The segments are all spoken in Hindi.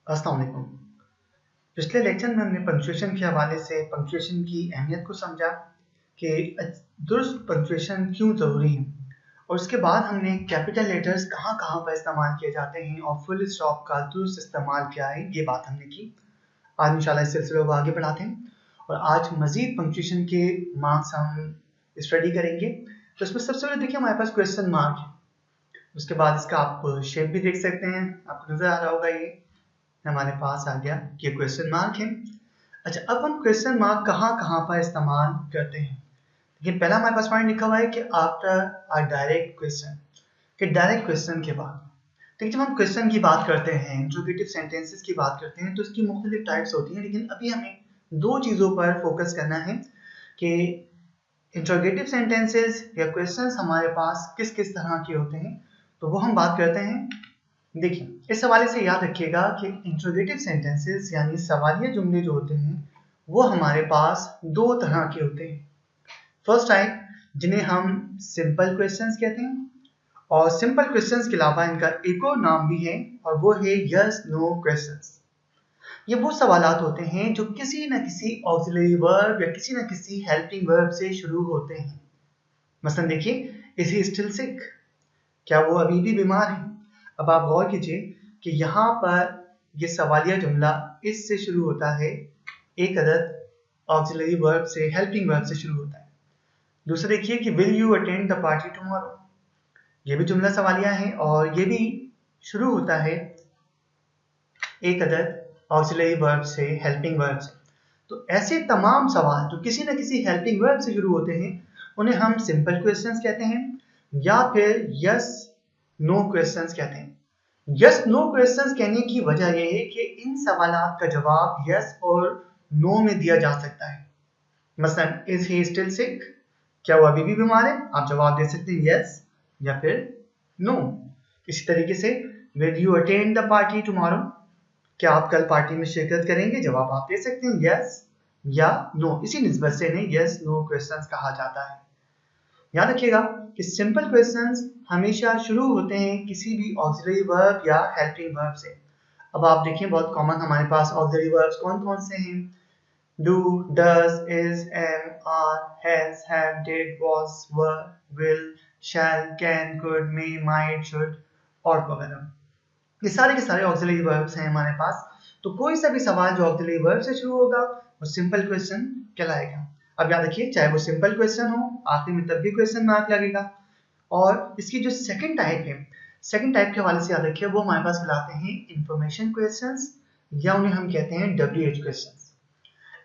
अस्सलाम वालेकुम। पिछले लेक्चर में हमने पंक्चुएशन के हवाले से पंक्चुएशन की अहमियत को समझा कि दुरुस्त पंक्चुएशन क्यों ज़रूरी है, और उसके बाद हमने कैपिटल लेटर्स कहाँ कहाँ पर इस्तेमाल किए जाते हैं और फुल स्टॉप का दुरुस्त इस्तेमाल क्या है, ये बात हमने की। आज इंशाल्लाह इस सिलसिले को आगे बढ़ाते हैं और आज मज़ीद पंक्चुएशन के मार्क्स हम स्टडी करेंगे। तो इसमें सबसे पहले देखिए हमारे पास क्वेश्चन मार्क है, उसके बाद इसका आप शेप भी देख सकते हैं, आपको नज़र आ रहा होगा ये हमारे पास आ गया, ये क्वेश्चन मार्क है। अच्छा, अब हम क्वेश्चन मार्क कहाँ कहाँ पर इस्तेमाल करते हैं। ये पहला हमारे पास पॉइंट लिखा हुआ है कि आफ्टर अ डायरेक्ट क्वेश्चन, कि डायरेक्ट क्वेश्चन के बाद। ठीक, जब हम क्वेश्चन की बात करते हैं, इंट्रोगेटिव सेंटेंसेस की बात करते हैं, तो इसकी मुख्तलिफ टाइप्स होती हैं, लेकिन अभी हमें दो चीज़ों पर फोकस करना है कि इंट्रोगेटिव सेंटेंसेस या क्वेश्चंस हमारे पास किस किस तरह के होते हैं, तो वो हम बात करते हैं। देखिए, इस हवाले से याद रखिएगा कि इंट्रोगेटिव सेंटेंसेस यानी सवालिया जुमले जो होते हैं वो हमारे पास दो तरह के होते हैं। फर्स्ट टाइप जिन्हें हम सिंपल क्वेश्चंस कहते हैं, और सिंपल क्वेश्चंस के अलावा इनका एक और नाम भी है और वो है यस नो क्वेश्चंस। ये वो सवालात होते हैं जो किसी न किसी ऑक्सिलरी वर्ब या किसी न किसी हेल्पिंग वर्ब से शुरू होते हैं। मसलन देखिए, इज ही स्टिल सिक, क्या वो अभी भी बीमार है। अब आप गौर कीजिए कि यहाँ पर ये सवालिया जुमला इससे शुरू होता है, एक अदद ऑक्सिलरी वर्ब से, हेल्पिंग वर्ब से शुरू होता है। दूसरा देखिए कि will you attend the party tomorrow, ये भी जुमला सवालिया है और ये भी शुरू होता है एक अदद ऑक्सिलरी वर्ब से, हेल्पिंग वर्ब से। तो ऐसे तमाम सवाल जो किसी न किसी हेल्पिंग वर्ब से शुरू होते हैं उन्हें हम सिंपल क्वेश्चंस कहते हैं या फिर यस नो क्वेश्चंस कहते हैं। यस नो क्वेश्चंस कहने की वजह यह है कि इन सवालात का जवाब यस और नो में दिया जा सकता है। मसलन इज ही स्टिल सिक, क्या वो अभी भी बीमार है, आप जवाब दे सकते हैं यस या फिर नो। इसी तरीके से will you attend the party tomorrow, क्या आप कल पार्टी में शिरकत करेंगे, जवाब आप दे सकते हैं यस या नो। इसी निस्बत से इन्हें यस नो क्वेश्चंस कहा जाता है। याद रखिएगा कि सिंपल क्वेश्चंस हमेशा शुरू होते हैं किसी भी ऑक्सिलरी वर्ब या हेल्पिंग वर्ब से। अब आप देखिए, बहुत कॉमन हमारे पास ऑक्सिलरी वर्ब्स कौन कौन से हैं। Do, does, is, am, are, has, have, did, was, were, will, shall, can, could, may, might, should और वगैरह। ये सारे के सारे ऑक्सिलरी वर्ब्स हैं हमारे पास। तो कोई सा भी सवाल जो ऑक्सिलरी वर्ब से शुरू होगा वो सिंपल क्वेश्चन कहलाएगा। अब याद रखिए, चाहे वो सिंपल क्वेश्चन हो, आखिर में तब भी क्वेश्चन मार्क लगेगा। और इसकी जो सेकंड टाइप है, सेकंड टाइप के हवाले से याद रखिए, वो हमारे पास कहलाते हैं इंफॉर्मेशन क्वेश्चंस, या उन्हें हम कहते हैं WH क्वेश्चंस।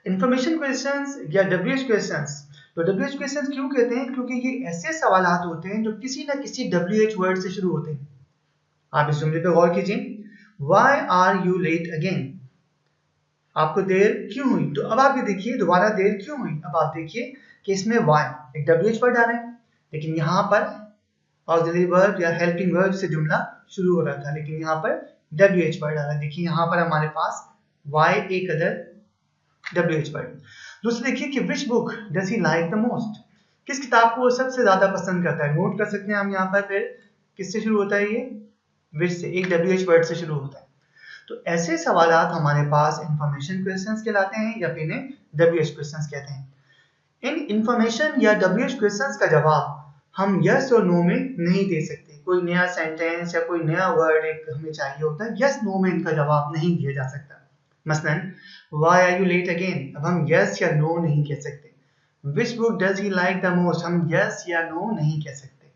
इंफॉर्मेशन क्वेश्चंस या WH क्वेश्चंस। तो WH क्वेश्चंस क्यों कहते हैं, क्योंकि ये ऐसे सवालात होते हैं जो किसी ना किसी WH वर्ड से शुरू होते हैं। आप इस जुमले पे गौर कीजिए, Why are you late again? आपको देर क्यों हुई। तो अब आप ये देखिए, दोबारा देर क्यों हुई। अब आप देखिए कि इसमें why एक WH वर्ड आ रहा है, लेकिन यहाँ पर ऑक्सिलरी वर्ब या हेल्पिंग वर्ब से जुमला शुरू हो रहा था, लेकिन यहाँ पर WH वर्ड आ रहा है। देखिए यहाँ पर हमारे पास why एक अदर WH वर्ड। दूसरा देखिए कि which book does he like the most? किस किताब को वो सबसे ज्यादा पसंद करता है। नोट कर सकते हैं हम यहाँ पर, फिर किससे शुरू होता है, ये which से, एक WH वर्ड से शुरू होता है। तो ऐसे सवालात हमारे पास इंफॉर्मेशन क्वेश्चंस कहलाते हैं या फिर इन्हें WH क्वेश्चंस कहते हैं। इन इंफॉर्मेशन या WH क्वेश्चंस का जवाब हम यस और नो में नहीं दे सकते। कोई नया सेंटेंस या कोई नया वर्ड एक हमें चाहिए होता है, यस नो में इनका जवाब नहीं दिया जा सकता। मसलन why are you late again, अब हम यस या नो नहीं कह सकते। which book does he like the most, हम यस या नो नहीं कह सकते।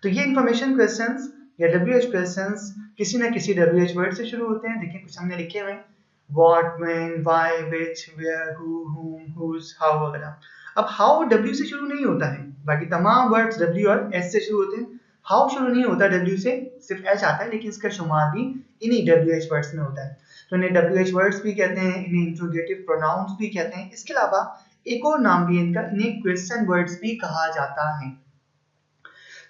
तो ये इंफॉर्मेशन क्वेश्चंस या WH क्वेश्चंस किसी ना किसी WH वर्ड से शुरू होते हैं। देखिए कुछ हमने लिखे हुए हैं, what, when, why, which, where, who, whom, whose, how वगैरह। अब how W से शुरू नहीं होता है, बाकी तमाम वर्ड्स W और S से शुरू होते हैं। how शुरू नहीं होता W से, सिर्फ H आता है, लेकिन इसका शुमार भी इन्हीं WH वर्ड्स में होता है। तो इन्हें WH वर्ड्स भी कहते हैं, इन्हें इंट्रोगेटिव प्रोनाउंस भी कहते हैं। इसके अलावा एक और नाम भी इनका, इन्हें क्वेश्चन वर्ड्स भी कहा जाता है।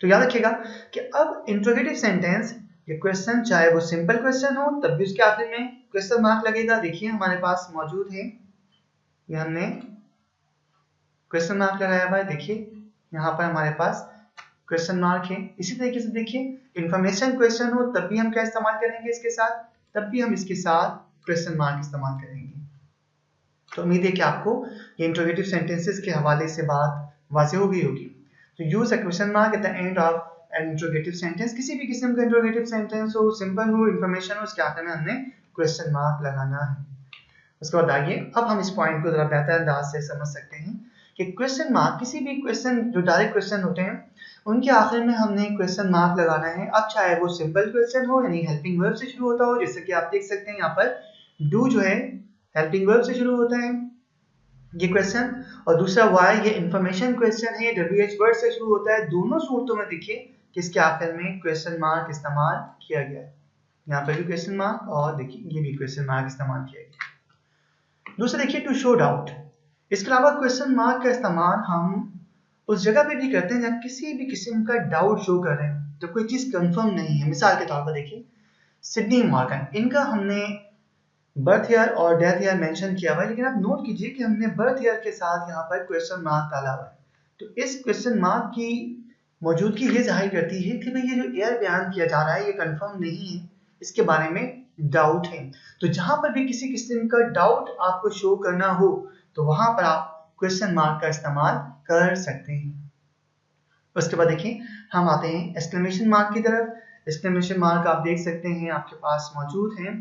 तो याद रखिएगा कि अब इंट्रोगेटिव सेंटेंस या क्वेश्चन, चाहे वो सिंपल क्वेश्चन हो तब भी उसके आखिर में क्वेश्चन मार्क लगेगा। देखिए हमारे पास मौजूद है, ये हमने क्वेश्चन मार्क लगाया हुआ है। देखिए यहाँ पर हमारे पास क्वेश्चन मार्क है। इसी तरीके से देखिए, इंफॉर्मेशन क्वेश्चन हो तब भी हम क्या इस्तेमाल करेंगे इसके साथ, तब भी हम इसके साथ क्वेश्चन मार्क इस्तेमाल करेंगे। तो उम्मीद है कि आपको ये इंट्रोगेटिव सेंटेंसेस के हवाले से बात वाज़ेह हो गई होगी। तो use a question mark at the end of an interrogative sentence, किसी भी किस्म का इंट्रोगेटिव सेंटेंस हो, सिंपल हो, इंफॉर्मेशन हो, उसके आखिर में हमने क्वेश्चन मार्क लगाना है। उसके बाद आगे अब हम इस पॉइंट को जरा बेहतर अंदाज से समझ सकते हैं कि क्वेश्चन मार्क, किसी भी क्वेश्चन जो डायरेक्ट क्वेश्चन होते हैं उनके आखिर में हमने क्वेश्चन मार्क लगाना है। अब चाहे वो सिंपल क्वेश्चन हो यानी हेल्पिंग वर्ब से शुरू होता हो, जैसे कि आप देख सकते हैं यहाँ पर डू जो है हेल्पिंग वर्ब से शुरू होता है ये क्वेश्चन, और दूसरा वाई ये इंफॉर्मेशन क्वेश्चन है, WH वर्ड से शुरू होता है। दोनों सूरतों में देखिए किसके आखिर में क्वेश्चन मार्क इस्तेमाल किया गया है। यहाँ पर भी क्वेश्चन मार्क और देखिए ये भी क्वेश्चन मार्क इस्तेमाल किया गया। दूसरा देखिए टू शो डाउट, इसके अलावा क्वेश्चन मार्क का इस्तेमाल हम उस जगह पे भी करते हैं जब किसी भी किस्म का डाउट शो कर रहे हैं, जब कोई चीज कंफर्म नहीं है। मिसाल के तौर पर देखिए सिडनी मॉर्गन, इनका हमने बर्थ ईयर और डेथ ईयर मेंशन किया हुआ है, लेकिन आप नोट कीजिए कि हमने बर्थ ईयर के साथ यहाँ पर क्वेश्चन मार्क डाला हुआ है। तो इस क्वेश्चन मार्क की मौजूदगी ये जाहिर करती है कि भाई ये जो ईयर बयान किया जा रहा है ये कंफर्म नहीं है, इसके बारे में डाउट है। तो जहां पर भी किसी किस्म का डाउट आपको शो करना हो तो वहां पर आप क्वेश्चन मार्क का इस्तेमाल कर सकते हैं। उसके बाद देखिए हम आते हैं एक्सक्लेमेशन मार्क की तरफ। एक्सक्लेमेशन मार्क आप देख सकते हैं आपके पास मौजूद है।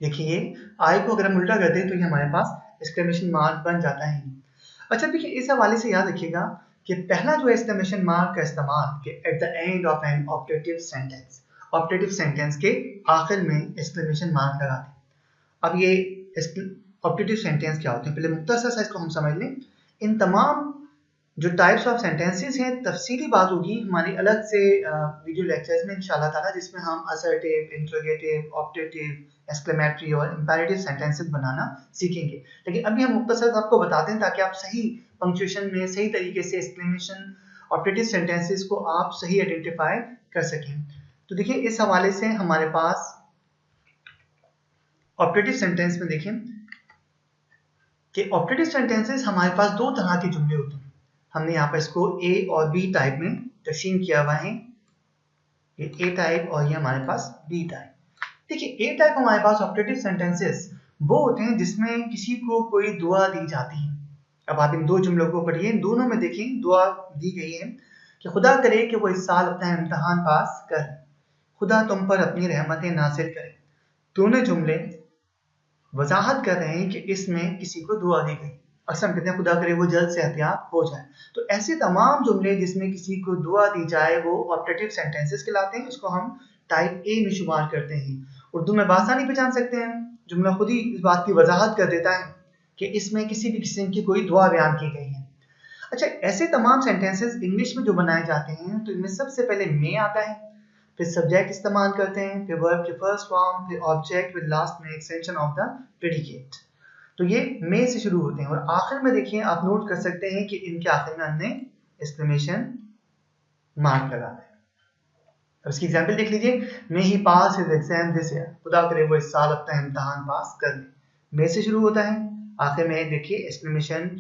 देखिए आई को अगर हम उल्टा कर दें तो ये हमारे पास एक्सक्लेमेशन मार्क बन जाता है। अच्छा देखिए इस हवाले से याद रखिएगा कि पहला जो एक्सक्लेमेशन मार्क का इस्तेमाल कि at the end of an objective sentence, objective sentence के आखिर में एक्सक्लेमेशन मार्क लगाते हैं। अब ये ऑब्जेक्टिव सेंटेंस क्या होते हैं, पहले मुख्तसर सा इसको हम समझ लें। इन तमाम जो टाइप्स ऑफ सेंटेंसेस हैं तफसीली बात होगी हमारी अलग से वीडियो लेक्चर्स में इंशाल्लाह ताला, जिसमें हम असर्टिव, इंट्रोगेटिव, ऑब्जेक्टिव, एक्सक्लेमेटरी और इंपेरेटिव सेंटेंसेस बनाना सीखेंगे। लेकिन अभी हम मुख्तसर आपको बताते हैं ताकि आप सही पंक्चुएशन में सही तरीके से एक्सक्लेमेशन ऑब्जेक्टिव सेंटेंसेस को आप सही आइडेंटिफाई कर सकें। तो देखिए इस हवाले से हमारे पास ऑब्जेक्टिव सेंटेंस में देखें कि ऑब्जेक्टिव सेंटेंसेस हमारे पास दो तरह के जुमले होते हैं। हमने यहाँ पर इसको ए और बी टाइप में तकसीम किया हुआ है, ये ए टाइप और ये हमारे पास बी टाइप। देखिए ए टाइप हमारे पास ऑब्जेक्टिव सेंटेंसेस वो होते हैं जिसमें किसी को कोई दुआ दी जाती है। अब आप इन दो जुमलों को पढ़िए, इन दोनों में देखें दुआ दी गई है कि खुदा करे कि वो इस साल अपना इम्तहान पास कर, खुदा तुम पर अपनी रहमतें नाज़िल करे। दोनों जुमले वजाहत कर रहे हैं कि इसमें किसी को दुआ दी गई। अक्सर हम कहते हैं खुदा करे वो जल्द से एहतियात हो जाए। तो ऐसे तमाम जुमले जिसमें किसी को दुआ दी जाए वो ऑब्जेक्टिव सेंटेंसेस कहलाते हैं। इसको हम टाइप ए में शुमार करते हैं। उर्दू में बासानी पहचान सकते हैं, जुमला खुद ही इस बात की वजाहत कर देता है कि इसमें किसी भी किस्म की कोई दुआ बयान की गई है। अच्छा ऐसे तमाम सेंटेंसेस इंग्लिश में जो बनाए जाते हैं तो इनमें सबसे पहले मे आता है, फिर सब्जेक्ट इस्तेमाल करते हैं, फिर वर्ब की फर्स्ट फॉर्म, फिर ऑब्जेक्ट विद लास्ट में एक्सटेंशन ऑफ द प्रेडिकेट। तो ये मे से शुरू होते हैं और आखिर में देखिए आप नोट कर सकते हैं कि इनके आखिर में हमने एक्सक्लेमेशन मार्क लगाना है। अब इसकी एग्जांपल देख लीजिए, मे ही पास हिज एग्जाम दिस ईयर, खुदा करे वो इस साल अपना इम्तहान पास कर ले। मे से शुरू होता है, आखिर में देखिए एक्सक्लेमेशन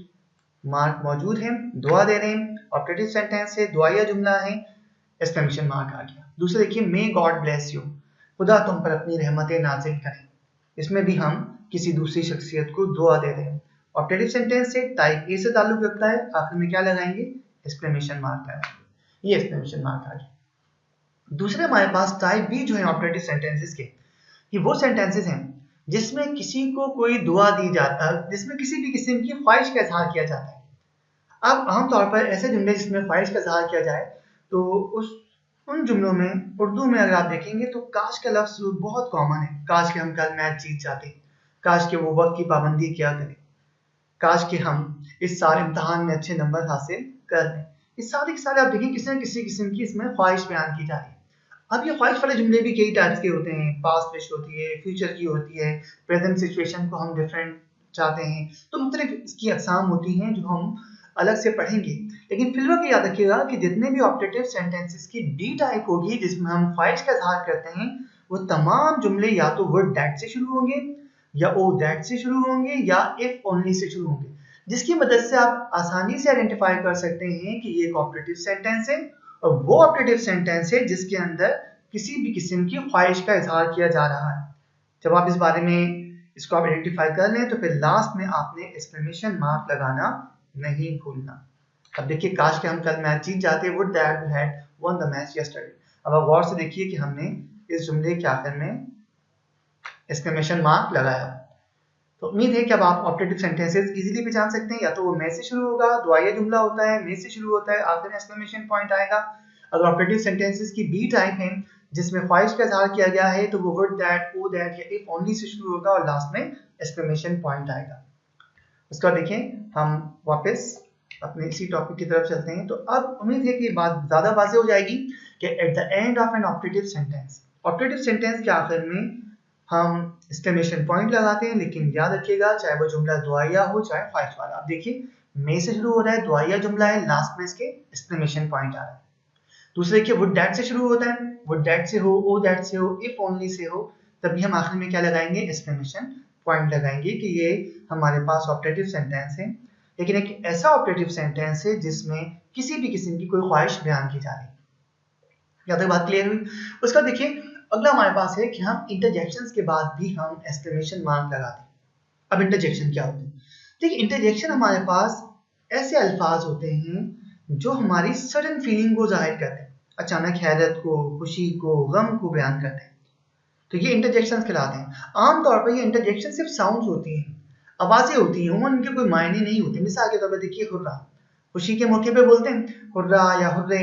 मार्क मौजूद है, दुआ दे रहे हैं, ऑब्जेक्टिव सेंटेंस है, दुआया जुमला है, एक्सक्लेमेशन मार्क आ गया। दूसरा देखिए मे गॉड ब्लेस यू, खुदा तुम पर अपनी रहमतें नाज़िल करें। इसमें भी हम किसी दूसरी शख्सियत को दुआ दे रहे हैं। ऑब्जेक्टिव सेंटेंस से टाइप ए से ताल्लुक रखता है, आखिर में क्या लगाएंगे, एक्सक्लेमेशन मार्क लगाएंगे। ये एक्सक्लेमेशन मार्क आ गया। दूसरे हमारे पास टाइप बी जो है ऑब्जेक्टिव सेंटेंसेस के, ये वो सेंटेंसेस हैं जिसमें किसी को कोई दुआ दी जाता है, जिसमें किसी भी किस्म की ख्वाहिश का इजहार किया जाता है। अब आमतौर पर ऐसे जुमले जिसमें ख्वाहिश का इजहार किया जाए तो उन जुमलों में उर्दू में अगर आप देखेंगे तो काश का लफ्ज बहुत कॉमन है। काश के हम कल मैच जीत जाते, काश के वो वक्त की पाबंदी क्या करें, काश के हम इस साल इम्तहान में अच्छे नंबर हासिल कर लें। इस सारे के सारे आप देखिए किसी न किसी किस्म की इसमें ख्वाहिश बयान की जा रही है। अब ये ख्वाहिश वाले जुमले भी कई टाइप्स के होते हैं, पास्ट विश होती है, फ्यूचर की होती है, प्रेजेंट सिचुएशन को हम डिफरेंट चाहते हैं। तो मुख्तलिफ इसकी अक़साम होती हैं जो हम अलग से पढ़ेंगे। लेकिन फिर वक्त याद रखिएगा कि जितने भी ऑब्जेक्टिव सेंटेंसेस की डी टाइप होगी जिसमें हम ख्वाहिश का इजहार करते हैं, वो तमाम जुमले या तो वर्ड दैट से शुरू होंगे या ओ दैट से शुरू होंगे या इफ ओनली से शुरू होंगे, जिसकी मदद से आप आसानी से आइडेंटिफाई कर सकते हैं कि ये एक ऑब्जेक्टिव सेंटेंस है और वो ऑप्टेटिव सेंटेंस है जिसके अंदर किसी भी किस्म की ख्वाहिश का इजहार किया जा रहा है। जब आप इस बारे में इसको आप आइडेंटिफाई कर लें तो फिर लास्ट में आपने एक्सक्लेमेशन मार्क लगाना नहीं भूलना। अब देखिए, काश के हम कल मैच जीत जाते, would that we had won the match yesterday. अब आप गौर से देखिए कि हमने इस जुमले के आखिर में एक्सक्लेमेशन मार्क लगाया। तो उम्मीद है कि अब आप ऑप्टेटिव सेंटेंसेस इजीली पहचान सकते हैं। या तो वो में से शुरू होगा, दुआया जुमला होता है, में से शुरू होता है, आखिर में एक्सक्लेमेशन पॉइंट आएगा। अगर ऑप्टेटिव सेंटेंसेस की बी टाइप है जिसमें ख्वाहिश का इजहार किया गया है तो वो वुड दैट, ओ दैट या इफ ओनली से शुरू होगा और लास्ट में एक्सक्लेमेशन पॉइंट आएगा। उसके बाद देखें, हम वापस अपने इसी टॉपिक की तरफ चलते हैं। तो अब उम्मीद है कि बात ज़्यादा वाज़ेह हो जाएगी कि at the end of an optative sentence के आखिर में हम एक्सक्लेमेशन पॉइंट लगाते हैं। लेकिन याद रखिएगा, चाहे वो जुमला दुआया हो चाहे ख्वाहिश वाला। अब देखिए, में से शुरू हो रहा है, दुआया जुमला है, लास्ट में इसके एक्सक्लेमेशन पॉइंट आ रहा है। दूसरे देखिए, वुड दैट से शुरू होता है, वुड दैट से हो, ओ दैट से हो, इफ ओनली से हो, तभी हम आखिर में क्या लगाएंगे, एक्सक्लेमेशन पॉइंट लगाएंगे कि ये हमारे पास ऑप्टेटिव सेंटेंस है। लेकिन एक ऐसा ऑप्टेटिव सेंटेंस है जिसमें किसी भी किस्म की कोई ख्वाहिश बयान की जा रही है। यहाँ तक बात क्लियर हुई। उसका देखिए, अगला हमारे पास है कि हम इंटरजेक्शंस के बाद भी हम एक्सक्लेमेशन मार्क लगाते हैं। अब इंटरजेक्शन क्या होते हैं? देखिए, इंटरजेक्शन हमारे पास ऐसे अल्फाज होते हैं जो हमारी सडन फीलिंग को जाहिर करते हैं, अचानक हैरत को, खुशी को, गम को बयान करते हैं। तो ये इंटरजेक्शंस कहलाते हैं। आमतौर पर ये इंटरजेक्शन सिर्फ साउंड्स होती हैं, आवाजें होती हैं, उनमें इनके कोई मायने नहीं होते। मिसाल के तौर पर देखिए, हुर्रा, खुशी के मौके पे बोलते हैं हुर्रा या हुर्रे,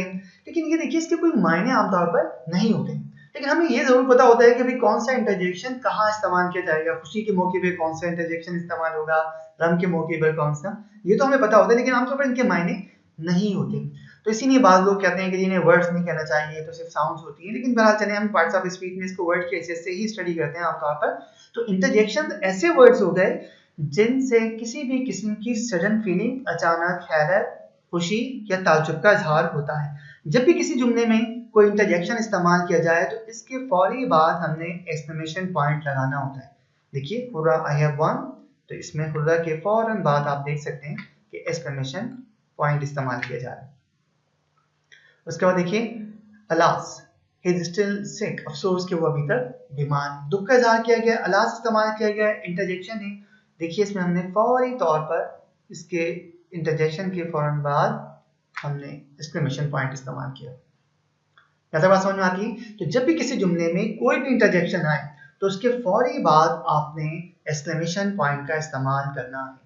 लेकिन ये देखिए इसके कोई मायने आमतौर पर नहीं होते। लेकिन हमें ये जरूर पता होता है कि भाई कौन सा इंटरजेक्शन कहाँ इस्तेमाल किया जाएगा, खुशी के मौके पे कौन सा इंटरजेक्शन इस्तेमाल होगा, गम के मौके पर कौन सा, ये तो हमें पता होता है, लेकिन आमतौर पर इनके मायने नहीं होते। तो इसीलिए बाद लोग कहते हैं कि जिन्हें वर्ड्स नहीं कहना चाहिए, तो सिर्फ साउंड्स होती हैं। लेकिन बहरहाल चले, हम पार्ट्स ऑफ स्पीच में इसको वर्ड के हैसियत से ही स्टडी करते हैं आमतौर पर। तो इंटरजेक्शन ऐसे वर्ड्स हो गए जिनसे किसी भी किस्म की सडन फीलिंग, अचानक हैरत, खुशी या ताज्जुब का इजहार होता है। जब भी किसी जुमले में कोई इंटरजेक्शन इस्तेमाल किया जाए तो इसके फौरी बाद हमने एक्सक्लेमेशन पॉइंट लगाना होता है। देखिए, हुर्रा आई हैव वन, तो इसमें हुर्रा के फौरन बाद आप देख सकते हैं कि एक्सक्लेमेशन पॉइंट इस्तेमाल किया जा रहा है। उसके बाद देखिए, alas, he is still sick, अफसोस कि वो अभी तक बीमार, दुख का इजहार किया गया, अलास इस्तेमाल किया गया, इंटरजेक्शन है। देखिए, इसमें हमने फौरी तौर पर इसके इंटरजेक्शन के फौरन बाद हमने एक्सक्लेमेशन पॉइंट इस्तेमाल किया। ऐसा बात समझ में आती है? तो जब भी किसी जुमले में कोई भी इंटरजेक्शन आए तो उसके फौरी बाद आपने एक्सक्लेमेशन पॉइंट का इस्तेमाल करना है।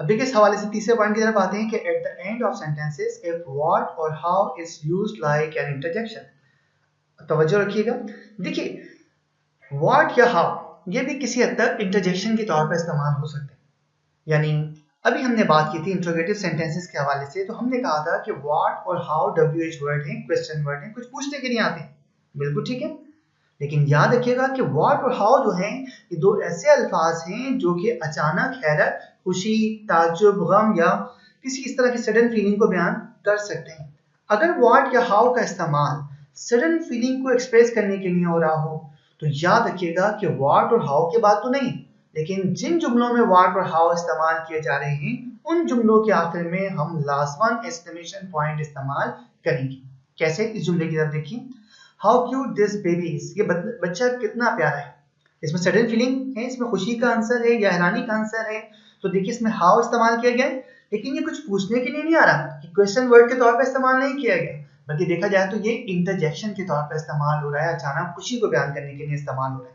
अब देखिए, इस हवाले से तीसरे पॉइंट की तरफ आते हैं कि at the end of sentences if what और how is used like an interjection. तवज्जो रखिएगा। देखिए, व्हाट या हाउ ये भी किसी हद तक इंटरजेक्शन के तौर पर इस्तेमाल हो सकते हैं। यानी अभी हमने बात की थी इंट्रोगेटिव सेंटेंसेस के हवाले से, तो हमने कहा था कि व्हाट और हाउ WH वर्ड हैं, क्वेश्चन वर्ड हैं, कुछ पूछने के लिए आते हैं। बिल्कुल ठीक है। लेकिन याद रखिएगा कि व्हाट और हाउ जो हैं, ये दो ऐसे अल्फाज हैं जो कि अचानक हैरत, खुशी, ताज्जुब, गम या किसी इस तरह की सडन फीलिंग को बयान कर सकते हैं। अगर व्हाट या हाउ का इस्तेमाल सडन फीलिंग को एक्सप्रेस करने के लिए हो रहा हो तो याद रखिएगा कि व्हाट और हाउ के बाद तो नहीं, लेकिन जिन जुमलों में व्हाट और हाउ इस्तेमाल किए जा रहे हैं उन जुमलों के आखिर में हम लाजमन एक्सक्लेमेशन पॉइंट इस्तेमाल करेंगे। कैसे? इस जुमले की तरफ देखिए, how cute this baby is, ये बच्चा कितना प्यारा है। इसमें सडन फीलिंग है, इसमें खुशी का आंसर है या हैरानी का आंसर है। तो देखिए, इसमें हाउ इस्तेमाल किया गया है, लेकिन ये कुछ पूछने के लिए नहीं आ रहा, कि क्वेश्चन वर्ड के तौर पर इस्तेमाल नहीं किया गया, बल्कि देखा जाए तो ये इंटरजेक्शन के तौर पर इस्तेमाल हो रहा है, अचानक खुशी को बयान करने के लिए इस्तेमाल हो रहा है।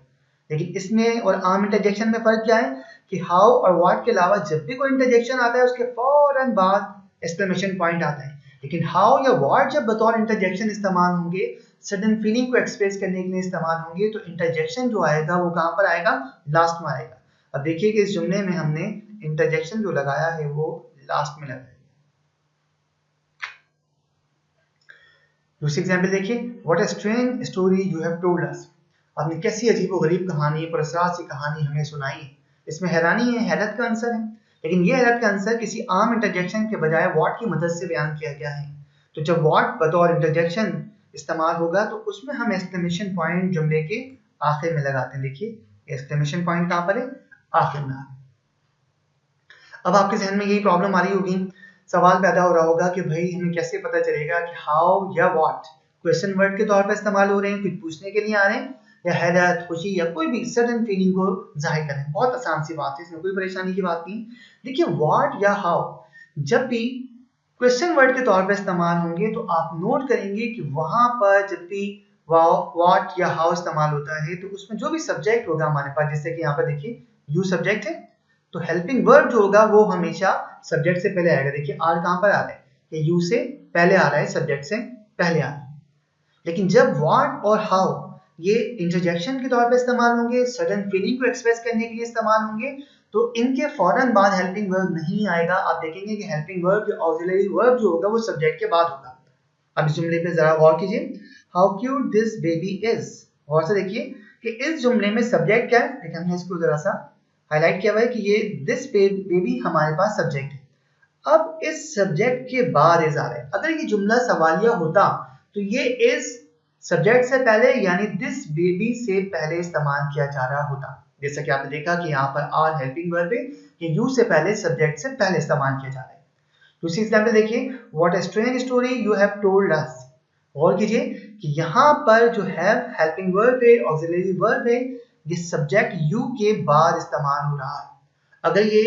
लेकिन इसमें और आम इंटरजेक्शन में फर्क क्या है कि हाउ और व्हाट के अलावा जब भी कोई इंटरजेक्शन आता है उसके फौरन बाद एक्सक्लेमेशन पॉइंट आता है। लेकिन हाउ या व्हाट जब बतौर इंटरजेक्शन इस्तेमाल होंगे, सडन फीलिंग को एक्सप्रेस करने के लिए इस्तेमाल होंगे, तो इंटरजेक्शन जो आएगा वो कहां पर आएगा? लास्ट में आएगा। अब देखिए कि इस जुमले में हमने इंटरजेक्शन जो लगाया है वो लास्ट में लगाया। दूसरी एग्जांपल देखिए, what a strange story you have told अस, आपने कैसी अजीबोगरीब कहानी, पुरअसरार सी कहानी हमें सुनाई है। इसमें हैरानी है, हैरत का आंसर है, लेकिन ये हैरत का आंसर किसी आम इंटरजेक्शन के बजाय व्हाट की मदद से बयान किया गया है। तो जब व्हाट बतौर इंटरजेक्शन इस्तेमाल होगा तो उसमें हम एक्सक्लेमेशन पॉइंट जुमले के आखिर में लगाते हैं। देखिए, एक्सक्लेमेशन पॉइंट कहां पर है? आखिर में। अब आपके जहन में यही प्रॉब्लम आ रही होगी, सवाल पैदा हो रहा होगा कि भाई हमें कैसे पता चलेगा कि हाउ या व्हाट क्वेश्चन वर्ड के तौर पर इस्तेमाल हो रहे हैं, कुछ पूछने के लिए आ रहे हैं, या हैरत, खुशी या कोई भी सडन फीलिंग को जाहिर करें। बहुत आसान सी बात है, इसमें कोई परेशानी की बात नहीं। देखिए व्हाट या हाउ जब भी क्वेश्चन वर्ड के तौर पर इस्तेमाल होंगे तो आप नोट करेंगे कि वहां पर जब भी व्हाट या हाउ इस्तेमाल होता है तो उसमें जो भी सब्जेक्ट होगा हमारे पास, जैसे कि यहाँ पर देखिए यू सब्जेक्ट है, तो हेल्पिंग वर्ब जो होगा वो हमेशा सब्जेक्ट से पहले आएगा। देखिए आर कहां पर आ रहा है, ये यू से पहले आ रहा है, सब्जेक्ट से पहले आ रहा है। लेकिन जब व्हाट और हाउ ये इंटरजेक्शन के तौर पे इस्तेमाल होंगे, सडन फीलिंग को एक्सप्रेस करने के लिए इस्तेमाल होंगे, तो इनके फौरन बाद हेल्पिंग वर्ब नहीं आएगा। आप देखेंगे कि हेल्पिंग वर्ब या ऑक्सिलरी वर्ब जो होगा वो सब्जेक्ट के बाद होगा। अब इस जुमले पे जरा गौर कीजिए, how cute this baby is. गौर से देखिए कि इस जुमले में सब्जेक्ट क्या है। देखिए हमने इसको जरा सा हाईलाइट किया हुआ है कि ये दिस बेबी हमारे पास सब्जेक्ट है। अब इस सब्जेक्ट के बाद इज आ रहा है। अगर ये जुमला सवालिया होता तो ये इज सब्जेक्ट से पहले यानी दिस बेबी से पहले इस्तेमाल किया जा रहा होता। जैसा कि आपने देखा कि यहाँ पर आर हेल्पिंग वर्ब है, ये यू से पहले सब्जेक्ट से पहले इस्तेमाल किया जा रहा है। दूसरी एग्जाम्पल देखिए, what a strange story you have told us. गौर कीजिए कि यहाँ पर जो है हेल्पिंग वर्ब है, ऑक्सिलरी वर्ब है, ये सब्जेक्ट यू के बाद इस्तेमाल हो रहा है। अगर ये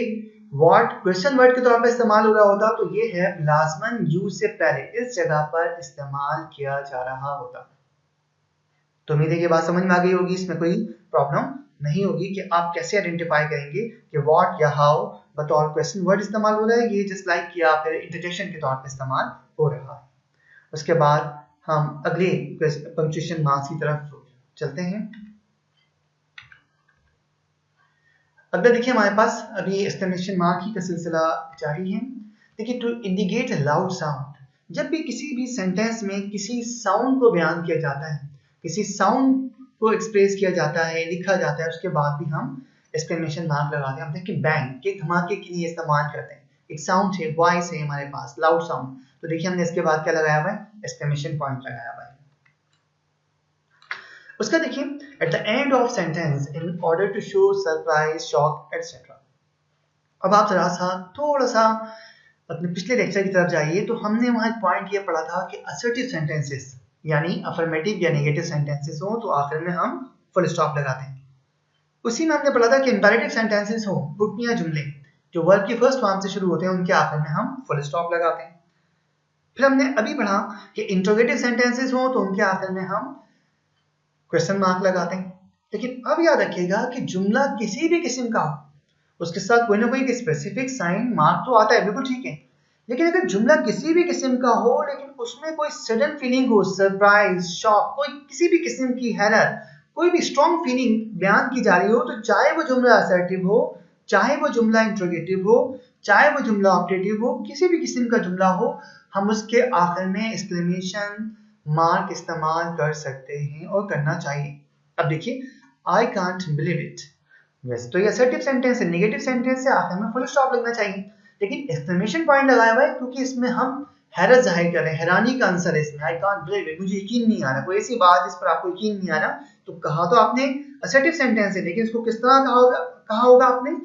व्हाट क्वेश्चन वर्ड के तौर पर इस्तेमाल हो रहा होता तो ये है लाजमन यू से पहले इस जगह पर इस्तेमाल किया जा रहा होता। तो उम्मीद है कि बात समझ में आ गई होगी, इसमें कोई प्रॉब्लम नहीं होगी कि आप कैसे आइडेंटिफाई करेंगे कि व्हाट या हाउ बतौर क्वेश्चन वर्ड इस्तेमाल हो रहा है, ये जस्ट लाइक कि या फिर इंटरजेक्शन के तौर पर इस्तेमाल हो रहा है। उसके बाद हम अगले पंक्चुएशन मार्क्स की तरफ चलते हैं। अगला देखिए हमारे पास अभी एक्सक्लेमेशन मार्क ही का सिलसिला जारी है। देखिए to indicate a loud sound, जब भी किसी भी सेंटेंस में किसी साउंड को बयान किया जाता है, किसी साउंड को एक्सप्रेस किया जाता है, लिखा जाता है, उसके बाद भी हम एक्सक्लेमेशन मार्क लगाते हैं। हम देखिए बैंग के धमाके के लिए इस्तेमाल करते हैं, एक साउंड है, वॉइस है हमारे पास, लाउड साउंड, तो देखिए हमने इसके बाद क्या लगाया हुआ है, एक्सक्लेमेशन पॉइंट लगाया हुआ है। उसका देखिए at the end of sentence in order to show surprise, shock etcetera. अब आप जरा सा थोड़ा सा अपने पिछले लेक्चर की तरफ जाइए, तो हमने वहां एक पॉइंट ये पढ़ा था कि असर्टिव सेंटेंसेस यानी अफर्मेटिव या नेगेटिव सेंटेंसेस हो तो आखिर में हम फुल स्टॉप लगाते हैं। उसी में हमने पढ़ा था कि इंपेरेटिव सेंटेंसेस हो, हुक्मिया जुमले जो वर्ब की फर्स्ट फॉर्म से शुरू होते हैं, उनके आखिर में हम फुल स्टॉप लगाते हैं। फिर हमने अभी पढ़ा कि इंट्रोगेटिव सेंटेंसेस हो तो उनके आखिर में हम क्वेश्चन मार्क लगाते हैं। लेकिन अब याद रखिएगा कि जुमला किसी भी किस्म का हो, उसके साथ कोई ना कोई स्पेसिफिक साइन मार्क तो आता है, बिल्कुल ठीक है, लेकिन अगर जुमला किसी भी किस्म का हो लेकिन उसमें कोई सडन फीलिंग हो, सरप्राइज, शॉक, कोई किसी भी किस्म की हैरत, कोई भी स्ट्रॉन्ग फीलिंग बयान की जा रही हो, तो चाहे वो जुमला असर्टिव हो, चाहे वो जुमला इंट्रोगेटिव हो, चाहे वो जुमला ऑप्टेटिव हो, किसी भी किस्म का जुमला हो, हम उसके आखिर में एक्सक्लेमेशन मार्क इस्तेमाल कर सकते हैं और करना चाहिए। अब देखिए आई कांट बिलीव इट, वैसे तो ये असर्टिव सेंटेंस है, नेगेटिव सेंटेंस है, आखिर में फुल स्टॉप लगना चाहिए, लेकिन एक्सक्लेमेशन पॉइंट लगाया हुआ है क्योंकि इसमें हम हैरत जाहिर कर रहे हैं, हैरानी का आंसर है इसमें, आई कांट बिलीव इट, मुझे यकीन नहीं आ रहा, कोई ऐसी बात जिस पर आपको यकीन नहीं आ रहा, तो कहा तो आपने असर्टिव सेंटेंस है, लेकिन इसको किस तरह कहा होगा आपने,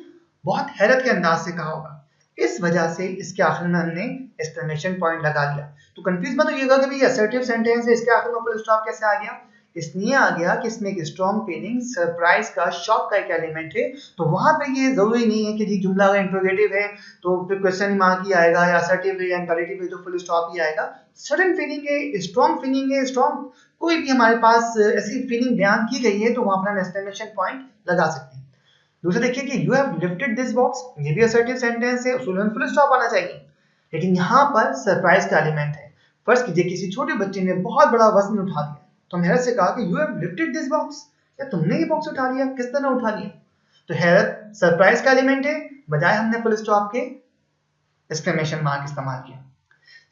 बहुत हैरत के अंदाज से कहा होगा, इस वजह से इसके आखिर में हमने एक्सक्लेमेशन पॉइंट लगा दिया। तो कंफ्यूज मत होइएगा कि भाई असर्टिव सेंटेंस है, इसके आखिर में फुल स्टॉप कैसे आ गया, इसलिए आ गया कि इसमें एक स्ट्रॉन्ग फीलिंग, सरप्राइज का, शॉक का एक एलिमेंट है, तो वहां पे ये जरूरी नहीं है कि जी जुमला अगर इंट्रोगेटिव है तो फिर क्वेश्चन मार्क ही आएगा, या असर्टिव है या इंपेरेटिव है तो फुल स्टॉप ही आएगा। सडन फीलिंग है, स्ट्रॉन्ग फीलिंग है, स्ट्रॉन्ग कोई भी हमारे पास ऐसी फीलिंग बयान की गई है तो वहां पर हम एक्सक्लेमेशन पॉइंट लगा सकते हैं। दूसरा देखिए कि you have lifted this box, ये भी असर्टिव सेंटेंस है, उसूलन फुल स्टॉप आना चाहिए, लेकिन यहाँ पर सरप्राइज का एलिमेंट है। फर्स्ट कीजिए किसी छोटे बच्चे ने बहुत बड़ा वजन उठा दिया, तो हम हैरत से कहा कि you have lifted this box, या तुमने ये बॉक्स उठा लिया, किस तरह उठा लिया, तो हैरत सरप्राइज का एलिमेंट है, बजाय हमने फुल स्टॉप के एक्सक्लेमेशन मार्क इस्तेमाल किया।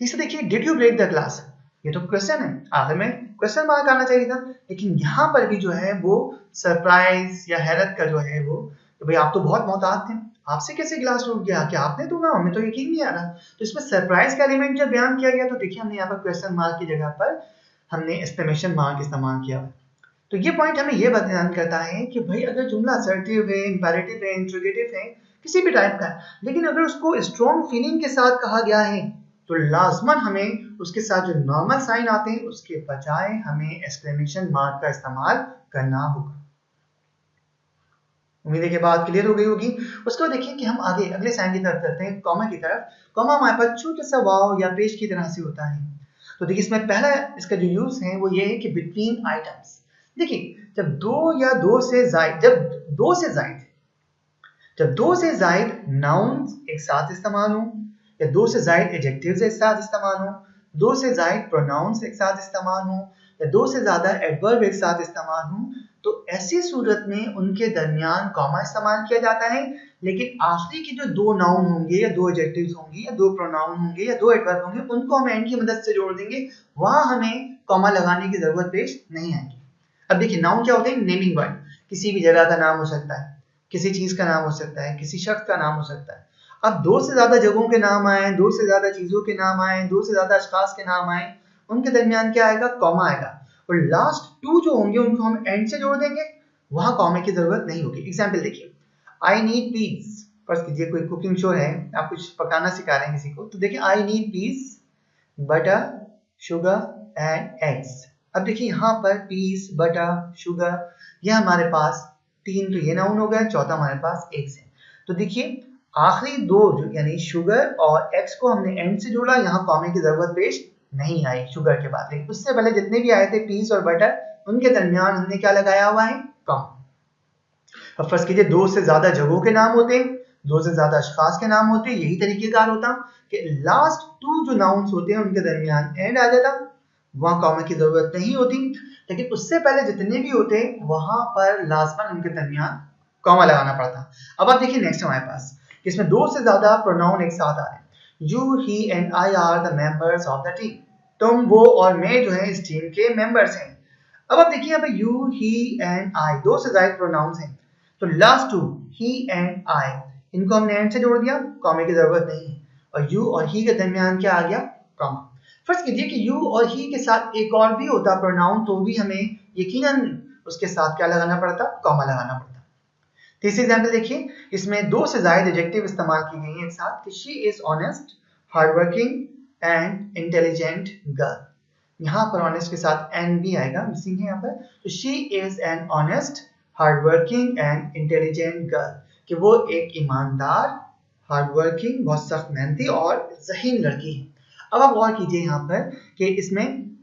तीसरा देखिए did you break the glass, ये तो क्वेश्चन है, आखिर में क्वेश्चन मार्क आना चाहिए था, लेकिन यहाँ पर भी जो है वो सरप्राइज या हैरत का जो है वो, तो भाई आप तो बहुत मोहतात थे, आपसे कैसे गिलास टूट गया, क्या आपने तोड़ा, हमें तो यकीन नहीं आ रहा, तो इसमें सरप्राइज का एलिमेंट जब बयान किया गया तो देखिए हमने यहाँ पर क्वेश्चन मार्क की जगह पर हमने एक्सक्लेमेशन मार्क इस्तेमाल किया। तो ये पॉइंट हमें ये बयान करता है कि भाई अगर जुमला असर्टिव है, इंपेरेटिव है, इंट्रोगेटिव है, किसी भी टाइप का है, लेकिन अगर उसको स्ट्रॉन्ग फीलिंग के साथ कहा गया है तो लाजमन हमें उसके साथ जो नॉर्मल साइन आते हैं उसके बजाय हमें एक्सक्लेमेशन मार्क का इस्तेमाल करना होगा। उम्मीद है कि बात क्लियर हो गई होगी। उसके बाद देखिए कि हम आगे अगले साइन की तरफ चलते हैं, कॉमा की तरफ। कॉमा हमारे पास छोटा सा वाव या पेज की तरह से होता है। तो देखिए इसमें पहला इसका जो यूज है वो ये है कि बिटवीन आइटम्स। देखिए जब दो से जायद नाउन्स एक साथ इस्तेमाल हो, या दो से जायद एडजेक्टिव्स एक साथ इस्तेमाल हो, दो से जायद प्रोनाउंस एक साथ इस्तेमाल हो, या दो से ज्यादा एडवर्ब एक साथ इस्तेमाल हो, तो ऐसी सूरत में उनके दरमियान कॉमा इस्तेमाल किया जाता है। लेकिन आखिरी के जो दो नाउन होंगे या दो एडजेक्टिव्स होंगे या दो प्रोनाउन होंगे या दो एडवर्ब होंगे उनको हम एंड की मदद से जोड़ देंगे, वहां हमें कॉमा लगाने की जरूरत पेश नहीं आएगी। अब देखिए नाउन क्या होते हैं? Naming word. किसी भी जगह का नाम हो सकता है, किसी चीज का नाम हो सकता है, किसी शख्स का नाम हो सकता है। अब दो से ज्यादा जगहों के नाम आए, दो से ज्यादा चीजों के नाम आए, दो से ज्यादा अशखास के नाम आए, उनके दरमियान क्या आएगा? कॉमा आएगा। और लास्ट टू जो होंगे उनको हम एंड से जोड़ देंगे, वहां कॉमे की जरूरत नहीं होगी। एग्जाम्पल देखिए, आई नीड पीस। फर्ज कीजिए कोई कुकिंग शो है, आप कुछ पकाना सिखा रहे हैं किसी को, तो देखिए I need piece, butter, sugar and eggs. अब देखिए यहाँ पर पीस, बटर, शुगर, यह हमारे पास तीन तो ये नाउन हो गया, चौथा हमारे पास एग्स है। तो देखिए आखिरी दो जो यानी शुगर और एग्स को हमने एंड से जोड़ा, यहाँ कॉमे की जरूरत पेश नहीं आई शुगर के बाद। लेकिन उससे पहले जितने भी आए थे पीस और बटर, उनके दरमियान हमने क्या लगाया हुआ है? कॉमा। अब फर्स्ट कीजिए दो से ज्यादा जगहों के नाम होते हैं, दो से ज्यादा अशखास के नाम होते हैं, यही तरीकेकार होता कि लास्ट टू जो नाउन्स होते हैं उनके दरमियान एंड आ जाता, वहां कॉमा की जरूरत नहीं होती। लेकिन उससे पहले जितने भी होते वहां पर लाजमन उनके दरमियान कॉमा लगाना पड़ता। अब आप देखिए नेक्स्ट हमारे पास इसमें दो से ज्यादा प्रोनाउन एक साथ आ रहे हैं। You, he and I R the members of the team. तुम, वो और मैं जो है इस टीम के मेंबर्स हैं। अब आप देखिए यहाँ पे यू, ही एंड आई दो से ज्यादा प्रोनाउंस हैं, तो लास्ट टू ही एंड आई इनको हमने एंड से जोड़ दिया, कॉमे की जरूरत नहीं है। और यू और ही के दरमियान क्या आ गया? कॉमा। फर्स्ट कीजिए कि यू और ही के साथ एक और भी होता प्रोनाउन, तो भी हमें यकीनन उसके साथ क्या लगाना पड़ता? कॉमा लगाना पड़ता। तीसरी एग्जाम्पल देखिए, इसमें दो से ज्यादा एडजेक्टिव इस्तेमाल की गई हैं एक साथ कि she is honest, hardworking and intelligent girl. यहाँ पर ऑनेस्ट के साथ एन भी आएगा, मिसिंग है यहाँ पर। तो she is an honest, hardworking and intelligent girl, कि वो एक ईमानदार, हार्डवर्किंग, बहुत सख्त मेहनती और ज़हीन लड़की है। अब आप गौर कीजिए यहाँ पर कि इसमें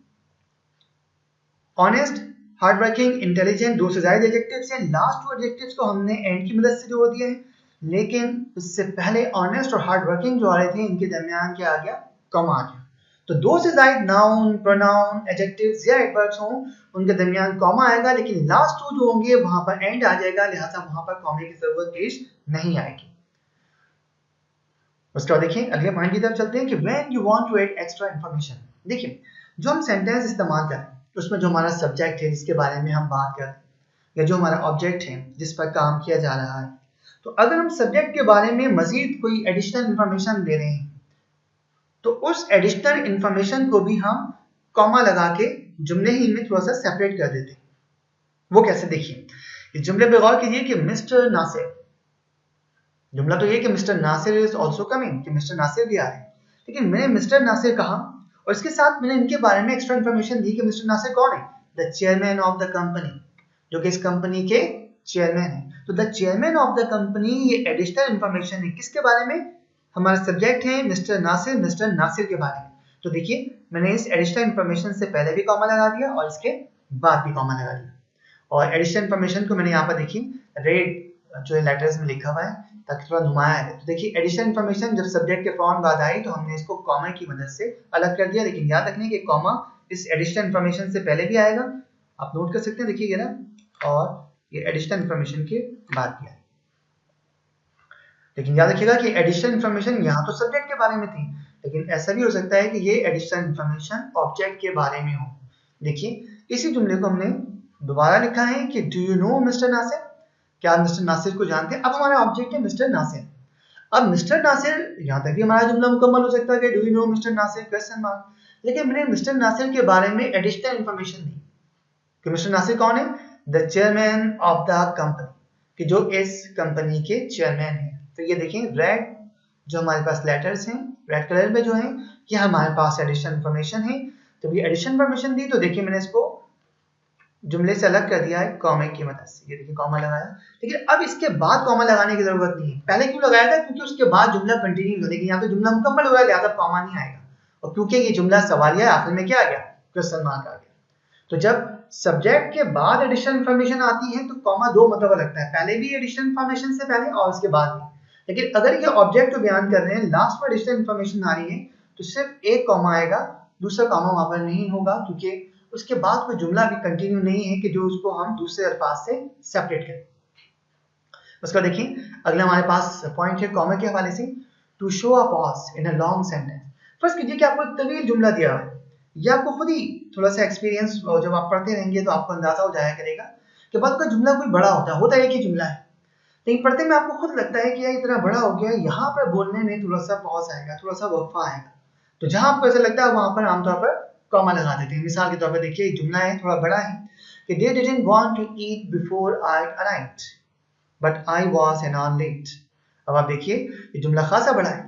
ऑनेस्ट, हार्डवर्किंग, इंटेलिजेंट दो से ज्यादा एडजेक्टिव्स हैं, लास्ट टू एडजेक्टिव्स को हमने एंड की मदद से जोड़ दिया है। लेकिन उससे पहले ऑनेस्ट और हार्डवर्किंग जो आ रहे थे इनके दरमियान क्या आ गया? कॉमा आ गया। तो दो से ज्यादा नाउन, प्रोनाउन, एडजेक्टिव्स या एडवर्ब्स हों उनके दरमियान कॉमा आएगा, लेकिन लास्ट टू जो होंगे वहां पर एंड आ जाएगा, लिहाजा वहां पर कॉमे की जरूरत पेश नहीं आएगी। उसके बाद देखिए अगले पॉइंट की तरफ चलते हैं कि when you want to add extra information. देखिए जो हम सेंटेंस इस्तेमाल करें उसमें जो हमारा सब्जेक्ट है जिसके बारे में हम बात करते हैं, या जो हमारा ऑब्जेक्ट है जिस पर काम किया जा रहा है, तो अगर हम सब्जेक्ट के बारे में मजीद कोई एडिशनल इंफॉर्मेशन दे रहे हैं तो उस एडिशनल इंफॉर्मेशन को भी हम कॉमा लगा के जुमले ही में थोड़ा सा सेपरेट कर देते हैं। वो कैसे? देखिए इस जुमले पे गौर कीजिए कि मिस्टर नासिर, जुमला तो ये कि Mister Nasir is also coming, कि मिस्टर नासिर भी आ रहे हैं, लेकिन मैंने मिस्टर नासिर कहा और इसके साथ मैंने इनके बारे में एक्स्ट्रा इंफॉर्मेशन दी कि मिस्टर नासिर कौन है? The chairman of the company, जो कि इस कंपनी के चेयरमैन है। तो the chairman of the company, ये एडिशनल इंफॉर्मेशन है किसके बारे में? हमारा सब्जेक्ट है मिस्टर नासिर के बारे में। तो देखिए मैंने इस एडिशनल इंफॉर्मेशन से पहले भी कॉमा लगा दिया और इसके बाद भी कॉमा लगा दिया। और एडिशनल इंफॉर्मेशन को मैंने यहाँ पर देखिए रेड जो है लेटर्स में लिखा हुआ है ताकि थोड़ा नुमाया है। तो देखिए एडिशनल इंफॉर्मेशन जब सब्जेक्ट के फौरन बाद आई तो हमने इसको कॉमा की मदद से अलग कर दिया, लेकिन याद रखने कि कॉमा इस एडिशनल इंफॉर्मेशन से पहले भी आएगा, आप नोट कर सकते हैं, देखिए ना, और ये एडिशनल इंफॉर्मेशन के बाद भी आएगा। लेकिन याद रखिएगा कि एडिशनल इंफॉर्मेशन यहाँ तो सब्जेक्ट के बारे में थी, लेकिन ऐसा भी हो सकता है कि ये एडिशनल इंफॉर्मेशन ऑब्जेक्ट के बारे में हो। देखिए इसी जुमले को हमने दोबारा लिखा है कि do you know Mister Nasir, क्या आप मिस्टर नासिर को जानते हैं? अब हमारा ऑब्जेक्ट है मिस्टर नासिर। अब मिस्टर नासिर, यहाँ तक भी हमारा जुमला मुकम्मल हो सकता है कि do you know Mister Nasir question mark, लेकिन मैंने मिस्टर नासिर के बारे में एडिशनल इंफॉर्मेशन दी कि मिस्टर नासिर कौन है? The chairman of the company, कि जो इस कंपनी के चेयरमैन है। तो ये देखें रेड जो हमारे पास लेटर्स हैं, रेड कलर में जो है ये हमारे पास एडिशन इन्फॉर्मेशन है। तो ये एडिशन इन्फॉर्मेशन दी तो देखिए मैंने इसको जुमले से अलग कर दिया है कॉमा की मदद से। ये देखिए कॉमा लगाया, लेकिन अब इसके बाद कॉमा लगाने की जरूरत नहीं है। पहले क्यों लगाया था? क्योंकि उसके बाद जुमला कंटिन्यू हो, लेकिन यहाँ तो जुमला मुकम्मल हो रहा है लिहाजा कॉमा नहीं आएगा। और क्योंकि ये जुमला सवालिया है, आखिर में क्या आ गया? क्वेश्चन मार्क आ गया। तो जब सब्जेक्ट के बाद एडिशनल इंफॉर्मेशन आती है तो कॉमा दो मतलब लगता है, पहले भी एडिशनल इंफॉर्मेशन से पहले और उसके बाद भी। लेकिन अगर ये ऑब्जेक्ट को बयान कर रहे हैं, लास्ट में एडिशनल इंफॉर्मेशन आ रही है, तो सिर्फ एक कॉमा आएगा, दूसरा कॉमा वहां पर नहीं होगा, क्योंकि उसके बाद कोई जुमला भी कंटिन्यू नहीं है कि जो उसको हम दूसरे अल्फाज से सेपरेट करें। उसका देखिए अगला हमारे पास पॉइंट है कॉमा के हवाले से, to show a pause in a long sentence. First कीजिए कि आपको एक तवील जुमला दिया हुआ है, ये आपको खुद ही थोड़ा सा एक्सपीरियंस जब आप पढ़ते रहेंगे तो आपको अंदाजा हो जाया करेगा कि बाद का जुमला कोई बड़ा होता है एक ही जुमला है, लेकिन पढ़ते में आपको खुद लगता है कि यार इतना बड़ा हो गया, यहाँ पर बोलने में थोड़ा सा पॉज आएगा, थोड़ा सा वक्फा आएगा। तो जहां आपको ऐसा लगता है वहां पर आमतौर पर कॉमा लगा देते हैं। मिसाल के तौर पर देखिए एक जुमला है थोड़ा बड़ा है कि they didn't want to eat before I arrived but I was an hour late। अब आप देखिए ये जुमला खासा बड़ा है।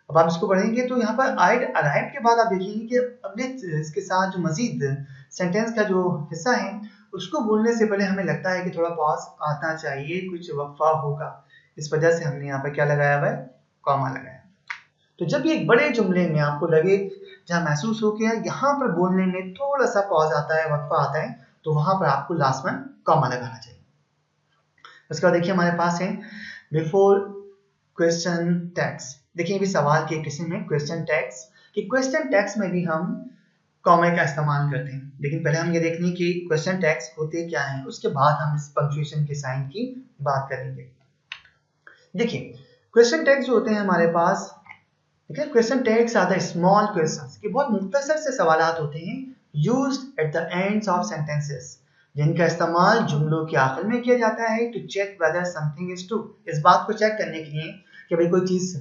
अब आप इसको पढ़ेंगे तो यहाँ पर I arrived के बाद आप देखेंगे कि अगले इसके साथ जो मजीद सेंटेंस का जो हिस्सा है उसको बोलने से पहले हमें लगता है कि थोड़ा पॉज आना चाहिए, कुछ वक्फा होगा। इस वजह से हमने यहाँ पर क्या लगाया हुआ है? कॉमा लगाया। तो जब ये एक बड़े जुमले में आपको लगे, जहां महसूस हो कि यहाँ पर बोलने में थोड़ा सा पॉज आता है, वक्फा आता है, तो वहां पर आपको लास्ट में कॉमा लगाना चाहिए। उसके बाद देखिए हमारे पास है बिफोर क्वेश्चन टैग्स। देखिए भी सवाल के किस्म में क्वेश्चन टैग्स, कि क्वेश्चन टैग्स में भी हम कॉमा का इस्तेमाल करते हैं, लेकिन पहले हम ये देख लें कि क्वेश्चन टैग्स होते क्या हैं, उसके बाद हम इस पंक्चुएशन के साइन की बात करेंगे। देखिए क्वेश्चन टैग्स जो होते हैं हमारे पास, question tags are the small questions, कि बहुत मुख्तसर से सवालात होते हैं, used at the ends of sentences, जिनका इस्तेमाल जुमलों के आखिर में किया जाता है to check whether something is true, इस बात को चेक करने के लिए कि भाई कोई चीज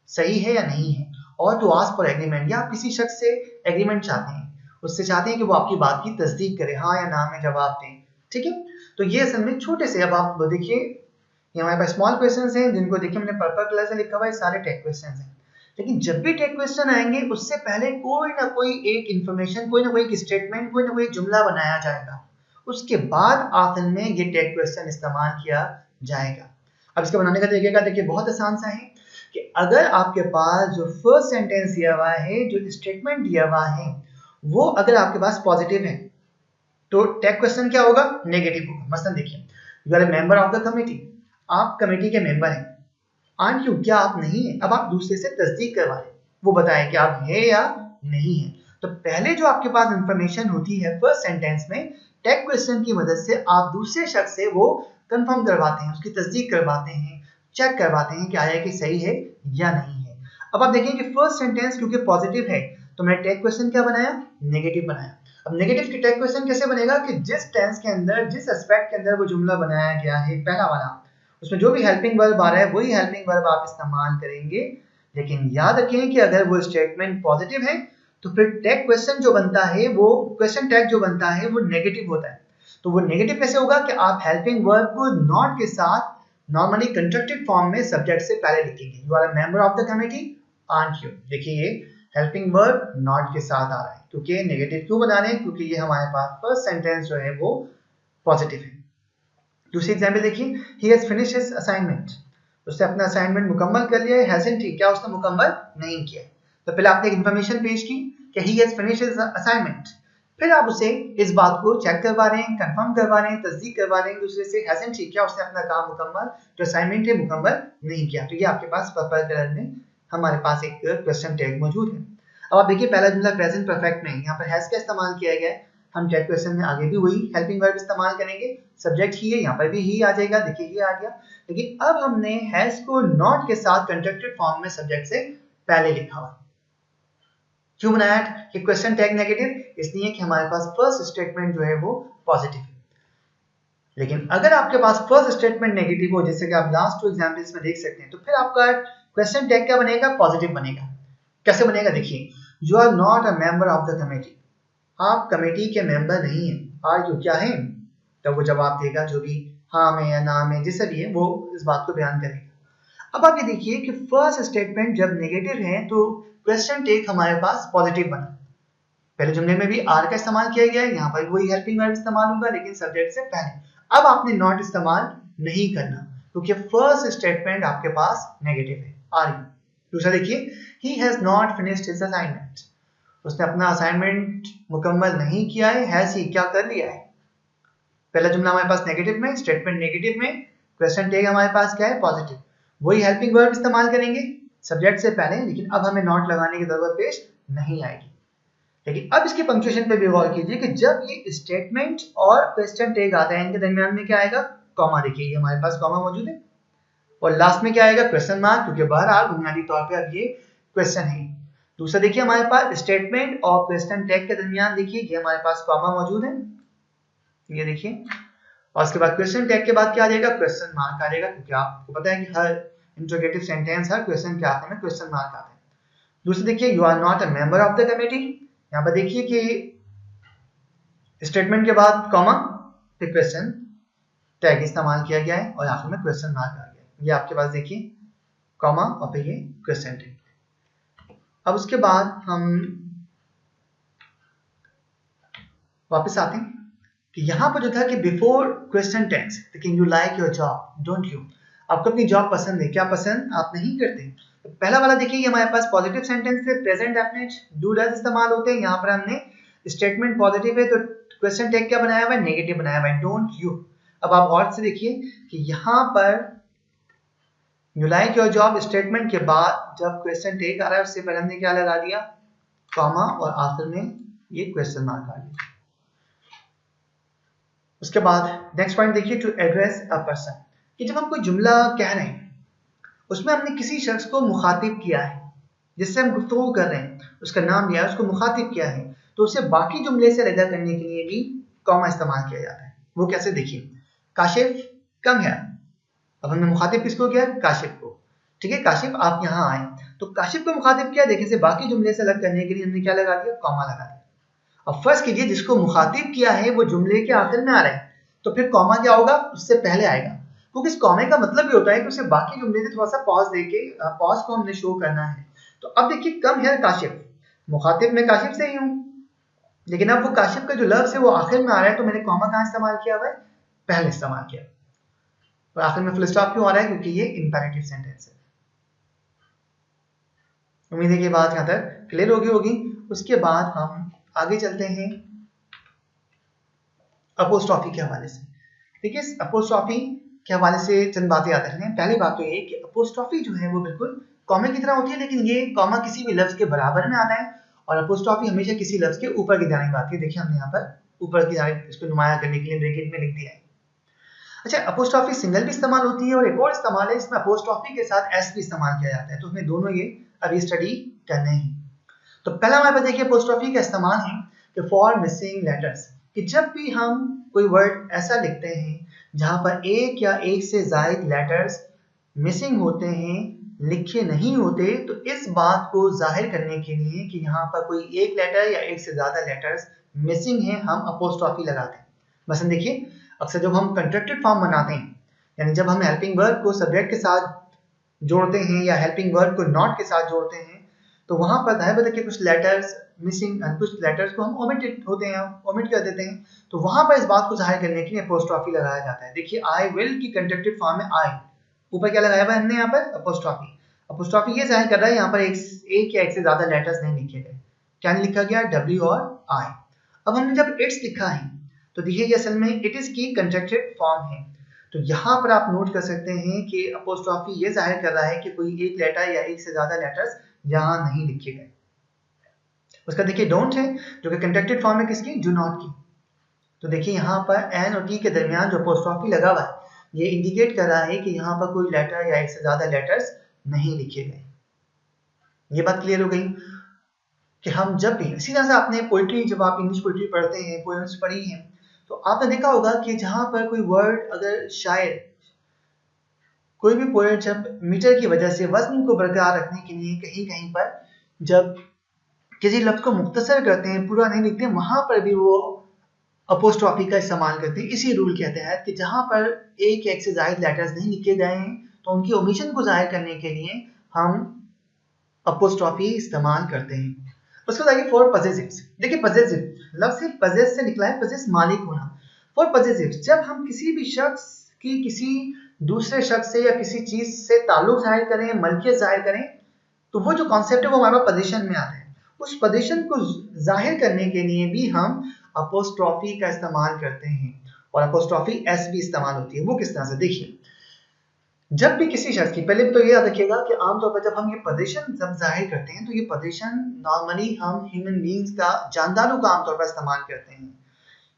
सही है या नहीं है, और टू आस्क फॉर एग्रीमेंट, या आप किसी शख्स से एग्रीमेंट चाहते हैं, उससे चाहते हैं कि वो आपकी बात की तस्दीक करे, हाँ या ना में जवाब दें। ठीक है, तो ये असल में छोटे से, अब आप देखिए ये हमारे पास स्मॉल क्वेश्चंस हैं जिनको देखिए हमने पर्पल कलर से लिखा हुआ है, सारे टेक क्वेश्चंस हैं। लेकिन जब भी टेक क्वेश्चन आएंगे उससे पहले कोई ना कोई एक इंफॉर्मेशन, कोई ना कोई एक स्टेटमेंट, कोई ना कोई जुमला बनाया जाएगा, उसके बाद आखिर में ये टेक क्वेश्चन इस्तेमाल किया जाएगा। अब इसका बनाने का तरीका देखिए बहुत आसान सा है कि अगर आपके पास जो फर्स्ट सेंटेंस दिया हुआ है, जो स्टेटमेंट दिया हुआ है, वो अगर आपके पास पॉजिटिव है तो टेक क्वेश्चन क्या होगा? नेगेटिव होगा। मसलन देखिए you are a member of the committee, आप कमेटी के मेंबर हैं। आंट यू, क्या आप नहीं है? अब आप दूसरे से तस्दीक करवा रहे, वो बताएं कि आप है या नहीं है। तो पहले जो आपके पास इंफॉर्मेशन होती है फर्स्ट सेंटेंस में, टेक क्वेश्चन की मदद से आप दूसरे शख्स से वो कंफर्म करवाते हैं, उसकी तस्दीक करवाते हैं, चेक करवाते हैं कि आया कि सही है या नहीं है। अब आप देखें कि फर्स्ट सेंटेंस क्योंकि पॉजिटिव है तो मैंने टेक क्वेश्चन क्या बनाया? नेगेटिव बनाया। अब नेगेटिव की टेक क्वेश्चन कैसे बनेगा कि जिस टेंस के अंदर, जिस एस्पेक्ट के अंदर वो जुमला बनाया गया है पहला वाला, उसमें जो भी हेल्पिंग वर्ब आ रहा है वही हेल्पिंग वर्ब आप इस्तेमाल करेंगे। लेकिन याद रखें कि अगर वो स्टेटमेंट पॉजिटिव है तो फिर टैग क्वेश्चन जो बनता है, वो क्वेश्चन टैग जो बनता है वो नेगेटिव होता है। तो वो नेगेटिव कैसे होगा कि आप हेल्पिंग वर्ब को नॉट के साथ नॉर्मली कंस्ट्रक्टेड फॉर्म में सब्जेक्ट से पहले लिखेंगे। You are a member of the committee, aren't you. देखिए ये हेल्पिंग वर्ब नॉट के साथ आ रहा है, क्योंकि नेगेटिव क्यों बना रहे हैं? क्योंकि ये हमारे पास फर्स्ट सेंटेंस जो है वो पॉजिटिव है। दूसरी एग्जांपल देखिए, he has finished his assignment, उसने अपना असाइनमेंट मुकम्मल कर लिया है। hasn't he, क्या उसने मुकम्मल नहीं किया? तो पहले आपने एक इंफॉर्मेशन पेश की कि he has finished his assignment, फिर आप उसे इस बात को चेक करवा रहे हैं, कंफर्म करवा रहे हैं, तस्दीक करवा रहे हैं दूसरे से, hasn't he, क्या उसने अपना काम मुकम्मल, जो असाइनमेंट है, मुकम्मल नहीं किया। तो ये आपके पास पर्पल कलर में हमारे पास एक क्वेश्चन टैग मौजूद है। अब आप देखिए पहला जुमला प्रेजेंट परफेक्ट में, यहाँ पर हैज का इस्तेमाल किया गया है। हम टैग क्वेश्चन में आगे भी वही हेल्पिंग वर्ब इस्तेमाल करेंगे, सब्जेक्ट ही है, यहाँ पर भी ही आ जाएगा, देखिए ये आ गया। लेकिन अब हमने हैज को नॉट के साथ कंस्ट्रक्टेड फॉर्म में सब्जेक्ट से पहले लिखा हुआ। क्यों बनाया कि क्वेश्चन टैग नेगेटिव? इसलिए कि हमारे पास फर्स्ट स्टेटमेंट जो है वो पॉजिटिव है। लेकिन अगर आपके पास फर्स्ट स्टेटमेंट नेगेटिव हो, जैसे कि आप लास्ट 2 एग्जांपल्स में देख सकते हैं, तो फिर आपका क्वेश्चन टैग क्या बनेगा? पॉजिटिव बनेगा। कैसे बनेगा? देखिए, you are not a member of the committee, आप कमेटी के मेंबर नहीं हैं। आर यू, क्या है? तो वो जवाब देगा जो भी हाँ में या ना में, जैसे भी है वो इस बात को बयान करेगा। अब आप ये देखिए कि फर्स्ट स्टेटमेंट जब नेगेटिव है तो क्वेश्चन टेक हमारे पास पॉजिटिव बना। पहले जुमले में भी आर का इस्तेमाल किया गया है, यहाँ पर वही हेल्पिंग वर्ब इस्तेमाल होगा लेकिन सब्जेक्ट से पहले। अब आपने नॉट इस्तेमाल नहीं करना क्योंकि फर्स्ट स्टेटमेंट आपके पास नेगेटिव है, आर यू। दूसरा देखिए, he has not finished his assignment, उसने अपना असाइनमेंट मुकम्मल नहीं किया है, हैज ही क्या कर लिया है। पहला जुमला हमारे पास नेगेटिव में, स्टेटमेंट नेगेटिव में, क्वेश्चन टेक हमारे पास क्या है, पॉजिटिव। वही हेल्पिंग वर्ब इस्तेमाल करेंगे सब्जेक्ट से पहले, लेकिन अब हमें नॉट लगाने की जरूरत पेश नहीं आएगी। लेकिन अब इसके पंक्चुएशन पे भी गौर कीजिए कि जब ये स्टेटमेंट और क्वेश्चन टेक आता है, इनके दरमियान में क्या आएगा, कॉमा। देखिए ये हमारे पास कॉमा मौजूद है और लास्ट में क्या आएगा, क्वेश्चन मार्क, क्योंकि बहरहाल बुनियादी तौर पे अब ये क्वेश्चन है। दूसरा देखिए, हमारे पास स्टेटमेंट और क्वेश्चन टेक के दरमियान देखिए ये हमारे पास कॉमा मौजूद है, ये देखिए। और उसके बाद क्वेश्चन टैग के बाद क्या आ जाएगा, क्वेश्चन मार्क आ जाएगा, क्योंकि आपको पता है कि हर इंट्रोगेटिव सेंटेंस, हर क्वेश्चन के आखिर में क्वेश्चन मार्क आता है। दूसरी देखिए, you are not a member of the committee, यहाँ पर देखिए कि स्टेटमेंट के बाद कॉमा, फिर क्वेश्चन टैग इस्तेमाल किया गया है और आखिर में क्वेश्चन मार्क आ गया। ये आपके पास देखिए कॉमा और फिर ये क्वेश्चन टैग। अब उसके बाद हम वापस आते हैं कि यहाँ पर जो था कि बिफोर क्वेश्चन टैग्स, लेकिन you like your job don't you, आपको अपनी जॉब पसंद है, क्या पसंद आप नहीं करते। तो पहला वाला देखिए ये हमारे पास पॉजिटिव सेंटेंस है, प्रेजेंट डेफिनेट डू डज इस्तेमाल होते हैं। यहाँ पर हमने स्टेटमेंट पॉजिटिव है तो क्वेश्चन टैग क्या बनाया हुआ है, नेगेटिव बनाया हुआ है, डोंट यू। अब आप गौर से देखिए कि यहाँ पर you like your job statement के बाद जब क्वेश्चन टैग आ रहा है उससे पहले हमने क्या लगा दिया, कॉमा, और आखिर में ये क्वेश्चन मार्क आ गया। उसके बाद नेक्स्ट पॉइंट देखिए, टू एड्रेस अ पर्सन, कि जब हम कोई जुमला कह रहे हैं उसमें हमने किसी शख्स को मुखातिब किया है, जिससे हम गुफ्तगू कर रहे हैं, उसका नाम लिया है, उसको मुखातिब किया है, तो उसे बाकी जुमले से अलग करने के लिए भी कॉमा इस्तेमाल किया जाता है। वो कैसे देखिए, काशिफ कम है, अब हमने मुखातिब किसको किया, काशिफ को, ठीक है, काशिफ आप यहाँ आए, तो काशिफ को मुखातिब किया, देखिए से बाकी जुमले से अलग करने के लिए हमने क्या लगा दिया, कॉमा लगा दिया। अब फर्ज कीजिए जिसको मुखातिब किया है वो जुमले के आखिर में आ रहा है, तो फिर कॉमा क्या होगा, उससे पहले आएगा, क्योंकि इस कॉमे का मतलब ये होता है कि उसे बाकी जुमले से थोड़ा सा पॉज देके पॉज को हमने शो करना है। तो अब देखिए, कम है काशिफ, मुखातिब में काशिफ से ही हूं, लेकिन अब वो काशिफ का जो लफ्ज है वो आखिर में आ रहा है, तो मैंने कॉमा कहाँ इस्तेमाल किया हुआ है, पहले इस्तेमाल किया। और आखिर में फुल स्टॉप क्यों आ रहा है, क्योंकि ये इंपेरेटिव सेंटेंस है। उम्मीद है कि बात यहाँ तक क्लियर होगी। उसके बाद हम आगे चलते हैं अपोस्ट्रॉफी के हवाले से। देखिए, अपोस्ट्रॉफी के हवाले से चंद बातें याद रखनी है। पहली बात तो ये कि अपोस्ट्रॉफी जो है वो बिल्कुल कॉमा की तरह होती है, लेकिन ये कॉमा किसी भी लफ्ज के बराबर में आता है और अपोस्ट्रॉफी हमेशा किसी लफ्ज के ऊपर की जानिब आती है। देखिए हमने यहाँ पर ऊपर की जानिब इसको नुमाया करने के लिए ब्रैकेट में लिख दिया है। अच्छा, अपोस्ट्रॉफी सिंगल भी इस्तेमाल होती है और एक और इस्तेमाल है इसमें अपोस्ट्रॉफी के साथ एस भी इस्तेमाल किया जाता है, तो हमें दोनों ये अभी स्टडी करने हैं। तो पहला हमारे पास देखिए अपोस्ट्रॉफी का इस्तेमाल है कि फॉर मिसिंग लेटर्स, कि जब भी हम कोई वर्ड ऐसा लिखते हैं जहां पर एक या एक से ज्यादा लेटर्स मिसिंग होते हैं, लिखे नहीं होते, तो इस बात को जाहिर करने के लिए कि यहाँ पर कोई एक लेटर या एक से ज्यादा लेटर्स मिसिंग है, हम अपोस्ट्रॉफी लगाते हैं। मसलन देखिए, अक्सर जब हम कंट्रैक्टेड फॉर्म बनाते हैं, यानी जब हम हेल्पिंग वर्ब को सब्जेक्ट के साथ जोड़ते हैं या हेल्पिंग वर्ब को नॉट के साथ जोड़ते हैं, तो वहां पर जाहिर बात है कि कुछ लेटर्स मिसिंग, कुछ लेटर्स को हम ओमिटेड होते हैं, ओमिट कर देते हैं, तो वहां पर इस बात को जाहिर करने के लिए अपोस्ट्रॉफी लगाया जाता है। देखिए, आई विल की कंट्रैक्टेड फॉर्म में आई, ऊपर क्या लगाया हुआ है हमने यहाँ पर, अपोस्ट्रॉफी। अपोस्ट्रॉफी ये जाहिर कर रहा है यहाँ पर एक या एक से ज्यादा लेटर्स नहीं लिखे गए, क्या नहीं लिखा गया, डब्ल्यू और आई। अब हमने जब इट्स लिखा है तो देखिए ये असल में इट इज की कंट्रैक्टेड फॉर्म है, तो यहाँ पर आप नोट कर सकते हैं कि अपोस्ट्रॉफी ये जाहिर कर रहा है कि कोई एक लेटर या एक से ज्यादा लेटर्स यहाँ नहीं लिखे गए। उसका देखिए डोंट है जो कि कंट्रैक्टेड फॉर्म है किसकी, डू नॉट की। तो देखिए यहाँ पर एन और टी के दरमियान जो अपोस्ट्रॉफी लगा हुआ है ये इंडिकेट कर रहा है कि यहाँ पर कोई लेटर या एक से ज्यादा लेटर्स नहीं लिखे गए। ये बात क्लियर हो गई कि हम जब भी, इसी तरह से आपने पोइट्री, जब आप इंग्लिश पोइट्री पढ़ते हैं, पोएम्स पढ़ी हैं, तो आपने देखा होगा कि जहां पर कोई वर्ड, अगर शायर, कोई भी पोएट जब मीटर की वजह से वजन को बरकरार रखने के लिए कहीं कहीं पर जब किसी लफ्ज को मुख्तसर करते हैं, पूरा नहीं लिखते, वहां पर भी वो अपोस्ट्रॉफी का इस्तेमाल करते हैं, इसी रूल के तहत कि जहां पर एक से ज्यादा लेटर्स नहीं लिखे गए हैं तो उनकी ओमिशन को जाहिर करने के लिए हम अपोस्ट्रोफी इस्तेमाल करते हैं। उसके बाद आइए फॉर पजेसिव्स। देखिए पजेसिव लफ्ज से पजेस से निकला है, पजेस मालिक होना। फॉर पजेसिव्स जब हम किसी भी शख्स की किसी दूसरे शख्स से या किसी चीज से ताल्लुक जाहिर करें, मलकियत जाहिर करें, तो वो जो कॉन्सेप्ट है वो हमारे पोजीशन में आता है। उस पोजीशन को जाहिर करने के लिए भी हम अपोस्ट्रोफी का इस्तेमाल करते हैं, और अपोस्ट्रोफी एस भी इस्तेमाल होती है। वो किस तरह से, देखिए जब भी किसी शख्स की, पहले तो ये याद रखिएगा कि आमतौर पर जब हम ये पोजीशन जब जाहिर करते हैं तो ये पोजीशन नॉर्मली हम ह्यूमन बींग्स का, जानदारों का आमतौर पर इस्तेमाल करते हैं।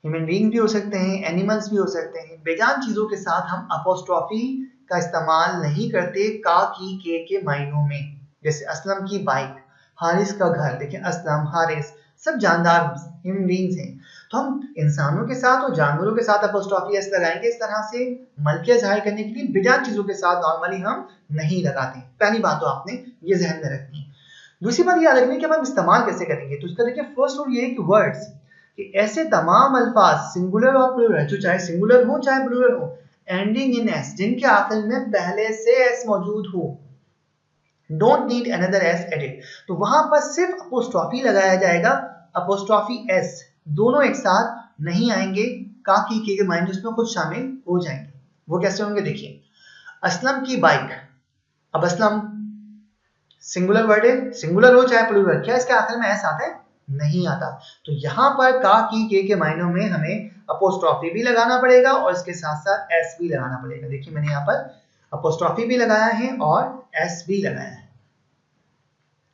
ह्यूमन बींग भी हो सकते हैं, एनिमल्स भी हो सकते हैं। बेजान चीजों के साथ हम अपोस्ट्रोफी का इस्तेमाल नहीं करते का, की, के मायनों में। जैसे असलम की बाइक, हारिस का घर, देखिए असलम, हारिस सब जानदार ह्यूमन बींग्स हैं। तो हम इंसानों के साथ और जानवरों के साथ अपोस्ट्रोफी एस लगाएंगे इस तरह से मलकियत जाहिर करने के लिए। बेजान चीजों के साथ नॉर्मली हम नहीं लगाते। पहली बात तो आपने ये जहन में रखनी है। दूसरी बात याद रखनी है कि हम इस्तेमाल कैसे करेंगे। तो इसका देखिए फर्स्ट रूल ये है कि वर्ड्स कि ऐसे तमाम अल्फाज सिंगुलर और प्लूरल, जो चाहे सिंगुलर हो चाहे प्लूरल हो, एंडिंग इन एस, जिनके आखिर में पहले से एस मौजूद हो, don't need another S added, तो वहां पर सिर्फ अपोस्ट्रोफी लगाया जाएगा, अपोस्ट्रोफी एस। दोनों एक साथ नहीं आएंगे, का, की, के माइंड उसमें कुछ शामिल हो जाएंगे। वो कैसे होंगे, देखिए असलम की बाइक, अब असलम सिंगुलर वर्ड है, सिंगुलर हो चाहे प्लूरल, क्या इसके आखिर में एस आता है, नहीं आता। तो यहां पर का, की, के मायनों में हमें अपोस्ट्रोफी भी लगाना पड़ेगा और इसके साथ साथ एस भी लगाना पड़ेगा। देखिए मैंने यहाँ पर अपोस्ट्रोफी भी लगाया है और एस भी लगाया है।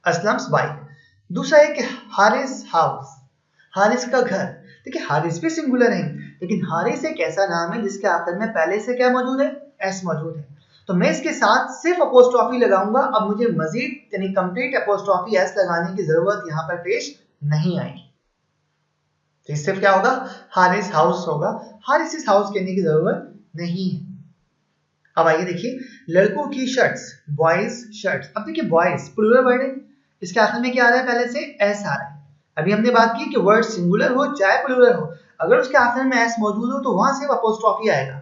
असलम्स बाइक। दूसरा है कि हारिस हाउस, हारिस का घर। देखिए हारिस भी सिंगुलर है, लेकिन हारिस एक ऐसा नाम है जिसके आखिर में पहले से क्या मौजूद है, एस मौजूद है। तो मैं इसके साथ सिर्फ अपोस्ट्रोफी लगाऊंगा। अब मुझे मजीद यानी कंप्लीट अपोस्ट्रोफी एस लगाने की जरूरत यहां पर पेश नहीं आएगी। तो इससे क्या होगा, हारिस हाउस होगा, हारिस इस हाउस कहने की जरूरत नहीं है। अब आइए देखिए लड़कों की शर्ट्स, बॉयज शर्ट्स। अब देखिए बॉयज प्लूरल वर्ड है, इसके आखिर में क्या आ रहा है, पहले से एस आ रहा है। अभी हमने बात की कि वर्ड सिंगुलर हो चाहे प्लूरल हो, अगर उसके आखिर में एस मौजूद हो तो वहां से अपोस्ट्रोफी आएगा।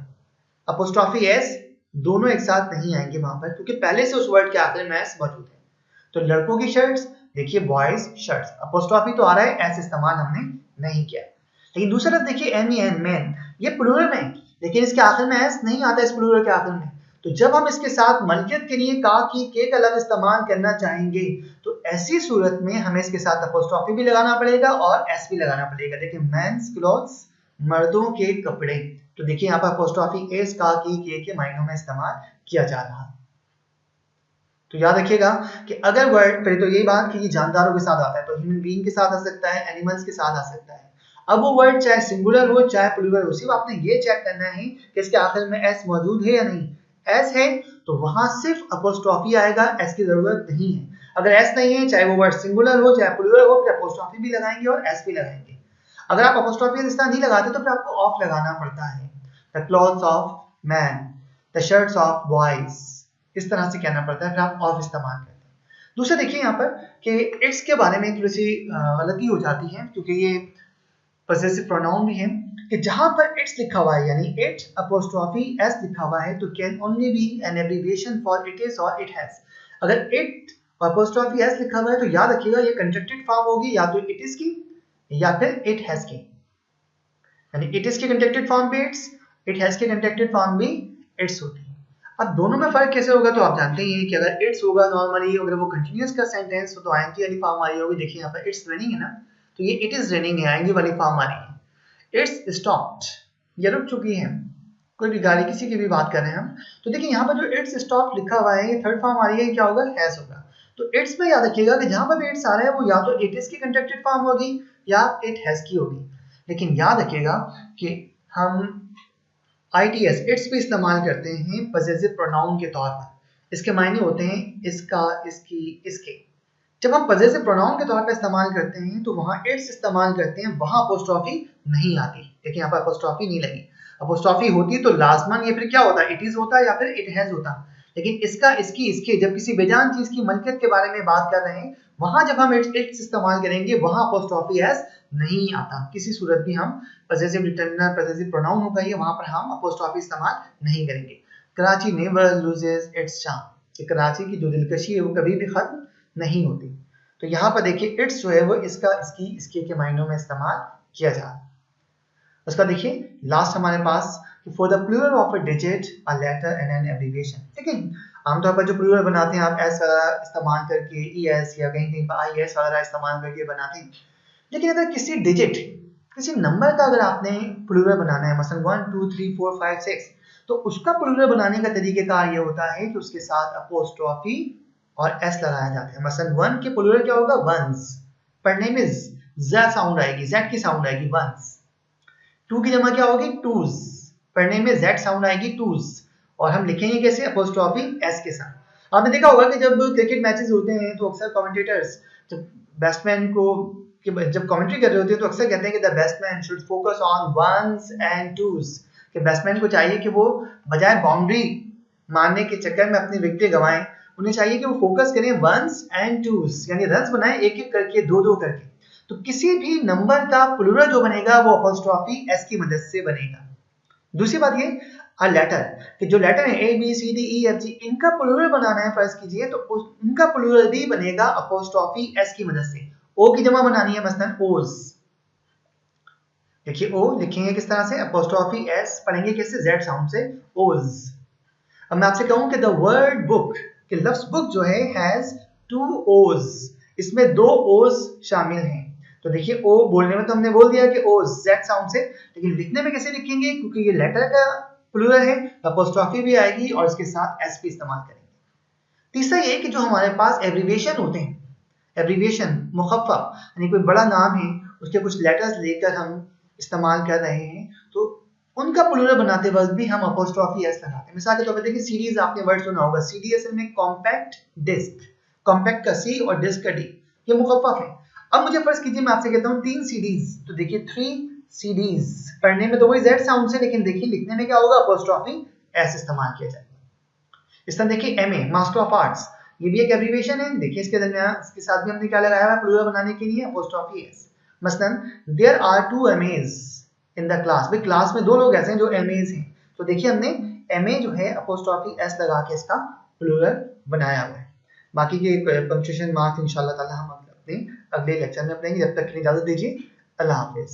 अपोस्ट्रोफी एस दोनों एक साथ नहीं आएंगे वहां पर, क्योंकि पहले से उस वर्ड के आखिर में एस मौजूद है। तो लड़कों की शर्ट्स, देखिए बॉयज शर्ट्स, अपोस्ट्रोफी तो आ रहा है, एस इस्तेमाल हमने नहीं किया। लेकिन दूसरी तरफ देखिए एम ई एन, मैन, ये प्लूरल में, लेकिन इसके आखिर में एस नहीं आता इस प्लूरल के आखिर में। तो जब हम इसके साथ मलकियत के लिए का, की, के का लफ्ज इस्तेमाल करना चाहेंगे तो ऐसी सूरत में हमें इसके साथ अपोस्ट्रोफी भी लगाना पड़ेगा और एस भी लगाना पड़ेगा। देखिए मेंस क्लॉथ्स, मर्दों के कपड़े। तो देखिए यहाँ पर अपोस्ट्रोफी एस, का, की, के मायनों में इस्तेमाल किया जा रहा है। तो याद रखिएगा कि अगर वर्ड, पहले तो यही बात कि ये जानदारों के साथ आता है, तो ह्यूमन बीइंग के साथ आ सकता है, एनिमल्स के साथ आ सकता है। अब वो वर्ड चाहे सिंगुलर हो चाहे प्लूरल हो, सिर्फ आपने ये चेक करना है कि इसके आखिर में एस मौजूद है या नहीं। एस है तो वहां सिर्फ अपोस्ट्रोफी आएगा, एस की जरूरत नहीं है। अगर एस नहीं है, चाहे वो वर्ड सिंगुलर हो चाहे प्लूरल हो, फिर अपोस्ट्रोफी भी लगाएंगे और एस भी लगाएंगे। अगर आप अपोस्ट्रोफी इस तरह नहीं लगाते तो फिर आपको ऑफ लगाना पड़ता है। The clothes of man, the shirts of boys, इस तरह से कहना पड़ता है, फिर आप ऑफ इस्तेमाल करते हैं। दूसरा देखिए यहाँ पर कि इट्स के बारे में थोड़ी सी गलती हो जाती है, क्योंकि ये पजेसिव प्रोनाउन भी है कि जहां पर इट्स लिखा हुआ है यानी इट अपोस्ट्रोफी एस लिखा हुआ है, तो can only be an abbreviation for it is और इट हैज। अगर इट अपोस्ट्रोफी एस लिखा हुआ है तो याद रखिएगा ये कंट्रैक्टेड फॉर्म होगी या तो इट इज की या फिर इट हैज की। यानी इट इज की कंट्रैक्टेड फॉर्म भी इट्स, इट हैज की कंट्रैक्टेड फॉर्म भी इट्स होती है। अब दोनों में फर्क कैसे होगा, तो आप जानते ही हैं कि अगर इट्स होगा नॉर्मली, अगर वो कंटीन्यूअस का सेंटेंस हो तो आईएनजी वाली फॉर्म आ रही होगी। देखिए यहाँ पर इट्स रेनिंग है ना, तो ये इट इज रेनिंग है, आईएनजी वाली फॉर्म आ रही है। इट्स स्टॉप्ड, ये रुक चुकी है, कोई भी गाड़ी किसी की भी बात कर रहे हैं हम। तो देखिए यहाँ पर जो इट्स स्टॉप्ड लिखा हुआ है, ये थर्ड फॉर्म आ रही है, क्या होगा, हैज होगा। तो इट्स में याद रखिएगा कि जहां पर इट्स आ रहा है वो या तो इट इज की कंट्रैक्टेड फॉर्म होगी या इट हैज की होगी। लेकिन याद रखिएगा कि हम ITS इट्स भी इस्तेमाल करते हैं पजेसिव प्रोनाउन के तौर पर। इसके मायने होते हैं इसका, इसकी, इसके। जब हम पजेसिव प्रोनाउन के तौर पर इस्तेमाल करते हैं तो वहां इट्स इस्तेमाल करते हैं, वहां अपोस्ट्रोफी नहीं आती। देखिए यहाँ पर अपोस्ट्रोफी नहीं लगी, अपोस्ट्रोफी होती तो लाजमन ये फिर क्या होता, इट इज होता या फिर इट हैज होता। लेकिन इसका, इसकी, इसके, जब किसी बेजान चीज की मलकियत के बारे में बात कर रहे हैं, वहां जब हम इट्स इस्तेमाल करेंगे वहां अपोस्ट्रोफी एस नहीं आता। किसी सूरत भी हम पजेसिव डिटरमिनर, पजेसिव प्रोनाउन होगा ये, वहां पर हम अपोस्ट्रोफी इस्तेमाल नहीं करेंगे। Karachi never loses it's charm, कि कराची की जो दिलकशी है वो कभी भी खत्म नहीं होती। तो यहाँ पर देखिए इट्स जो है वो इसका इसके के मायनों में इस्तेमाल किया जा रहा है। उसका देखिए लास्ट हमारे पास for the plural of a digit a letter and an abbreviation. ठीक है, आमतौर पर जो प्लूरल बनाते हैं आप एस वगैरह इस्तेमाल करके, ई एस या कहीं कहीं पर आई एस वगैरह इस्तेमाल करके बनाते हैं। लेकिन अगर किसी डिजिट, किसी नंबर का अगर आपने प्लूरल बनाना है, मसलन 1 2 3 4 5 6, तो उसका प्लूरल बनाने का तरीकेकार ये होता है कि उसके साथ अपोस्ट्रोफी और एस लगाया जाता है। मसलन 1 के प्लूरल क्या होगा, वंस, पढ़ने में ज साउंड आएगी, जेड की साउंड आएगी, वंस। 2 की जमा क्या होगी, टूज, पढ़ने में जेड साउंड आएगी, टूज। और हम लिखेंगे कैसे, अपोस्ट्रोफी एस के साथ। आपने देखा होगा कि जब क्रिकेट मैचेस होते हैं तो अक्सर कमेंटेटर्स जब बैट्समैन को जब कमेंट्री कर रहे होते हैं तो अक्सर कहते हैं कि the batsman should focus on ones and twos, कि बैट्समैन को चाहिए कि वो बजाय बाउंड्री मारने के चक्कर में अपनी विकेटें गंवाएं, उन्हें चाहिए कि वो फोकस करें वंस एंड टूज, यानी रन्स बनाएं एक एक करके, दो दो करके। तो किसी भी नंबर का प्लूरल जो बनेगा वो अपोस्ट्रोफी एस की मदद से बनेगा। दूसरी बात ये, अ लेटर, कि जो लेटर है A B C D E F G, इनका प्लूरल बनाना है फर्ज कीजिए, तो उनका प्लूरल भी बनेगा अपोस्ट्रोफी एस की मदद से। ओ की जमा बनानी है मसलन ओज, देखिए ओ लिखेंगे किस तरह से, अपोस्ट्रोफी एस पढ़ेंगे कैसे, जेड साउंड से, ओज। अब मैं आपसे कहूं कि द वर्ड बुक, कि लफ्ज बुक जो है हैज 2 ओज, इसमें 2 ओज शामिल हैं। तो देखिए ओ बोलने में तो हमने बोल दिया कि ओ जेड साउंड से, लेकिन लिखने में कैसे लिखेंगे, क्योंकि ये लेटर का प्लूरल है, अपोस्ट्रोफी भी आएगी और इसके साथ एस भी इस्तेमाल करेंगे। तीसरा ये कि जो हमारे पास एब्रिविएशन होते हैं, एब्रिविएशन मुखफ़्फ़फ, यानी कोई बड़ा नाम है उसके कुछ लेटर्स लेकर हम इस्तेमाल कर रहे हैं, तो उनका प्लूरल बनाते वक्त भी हम अपोस्ट्रोफी एस लगाते हैं। मिसाल के तौर पर देखिए सीडीज, आपने वर्ड सुना होगा, सीडी असल में कॉम्पैक्ट डिस्क, कॉम्पैक्ट का सी और डिस्क का डी, ये मुखफ़्फ़फ है। अब मुझे फर्ज कीजिए मैं आपसे कहता हूँ 3 सीडीज, तो देखिए 3 सीडीज, पढ़ने में तो वही जेड साउंड से, लेकिन देखिए लिखने में क्या होगा, अपोस्ट्रोफी एस इस्तेमाल किया जाएगा। इस तरह देखिए एमए, मास्टर ऑफ आर्ट्स, ये भी एक एब्रिविएशन है, देखिए इसके दरमियान इसके साथ भी हमने क्या लगाया है, प्लूरल बनाने के लिए अपोस्ट्रोफी एस। मसलन there are 2 MAs in the class, भाई क्लास में 2 लोग ऐसे हैं जो एमएज हैं, तो देखिए हमने एमए जो है अपोस्ट्रोफी एस लगा के इसका प्लूरल बनाया हुआ है। बाकी के पंक्चुएशन मार्क्स इंशाल्लाह ताला हम अपने अगले लेक्चर में पढ़ेंगे। जब तक के लिए इजाजत दीजिए, अल्लाह हाफिज।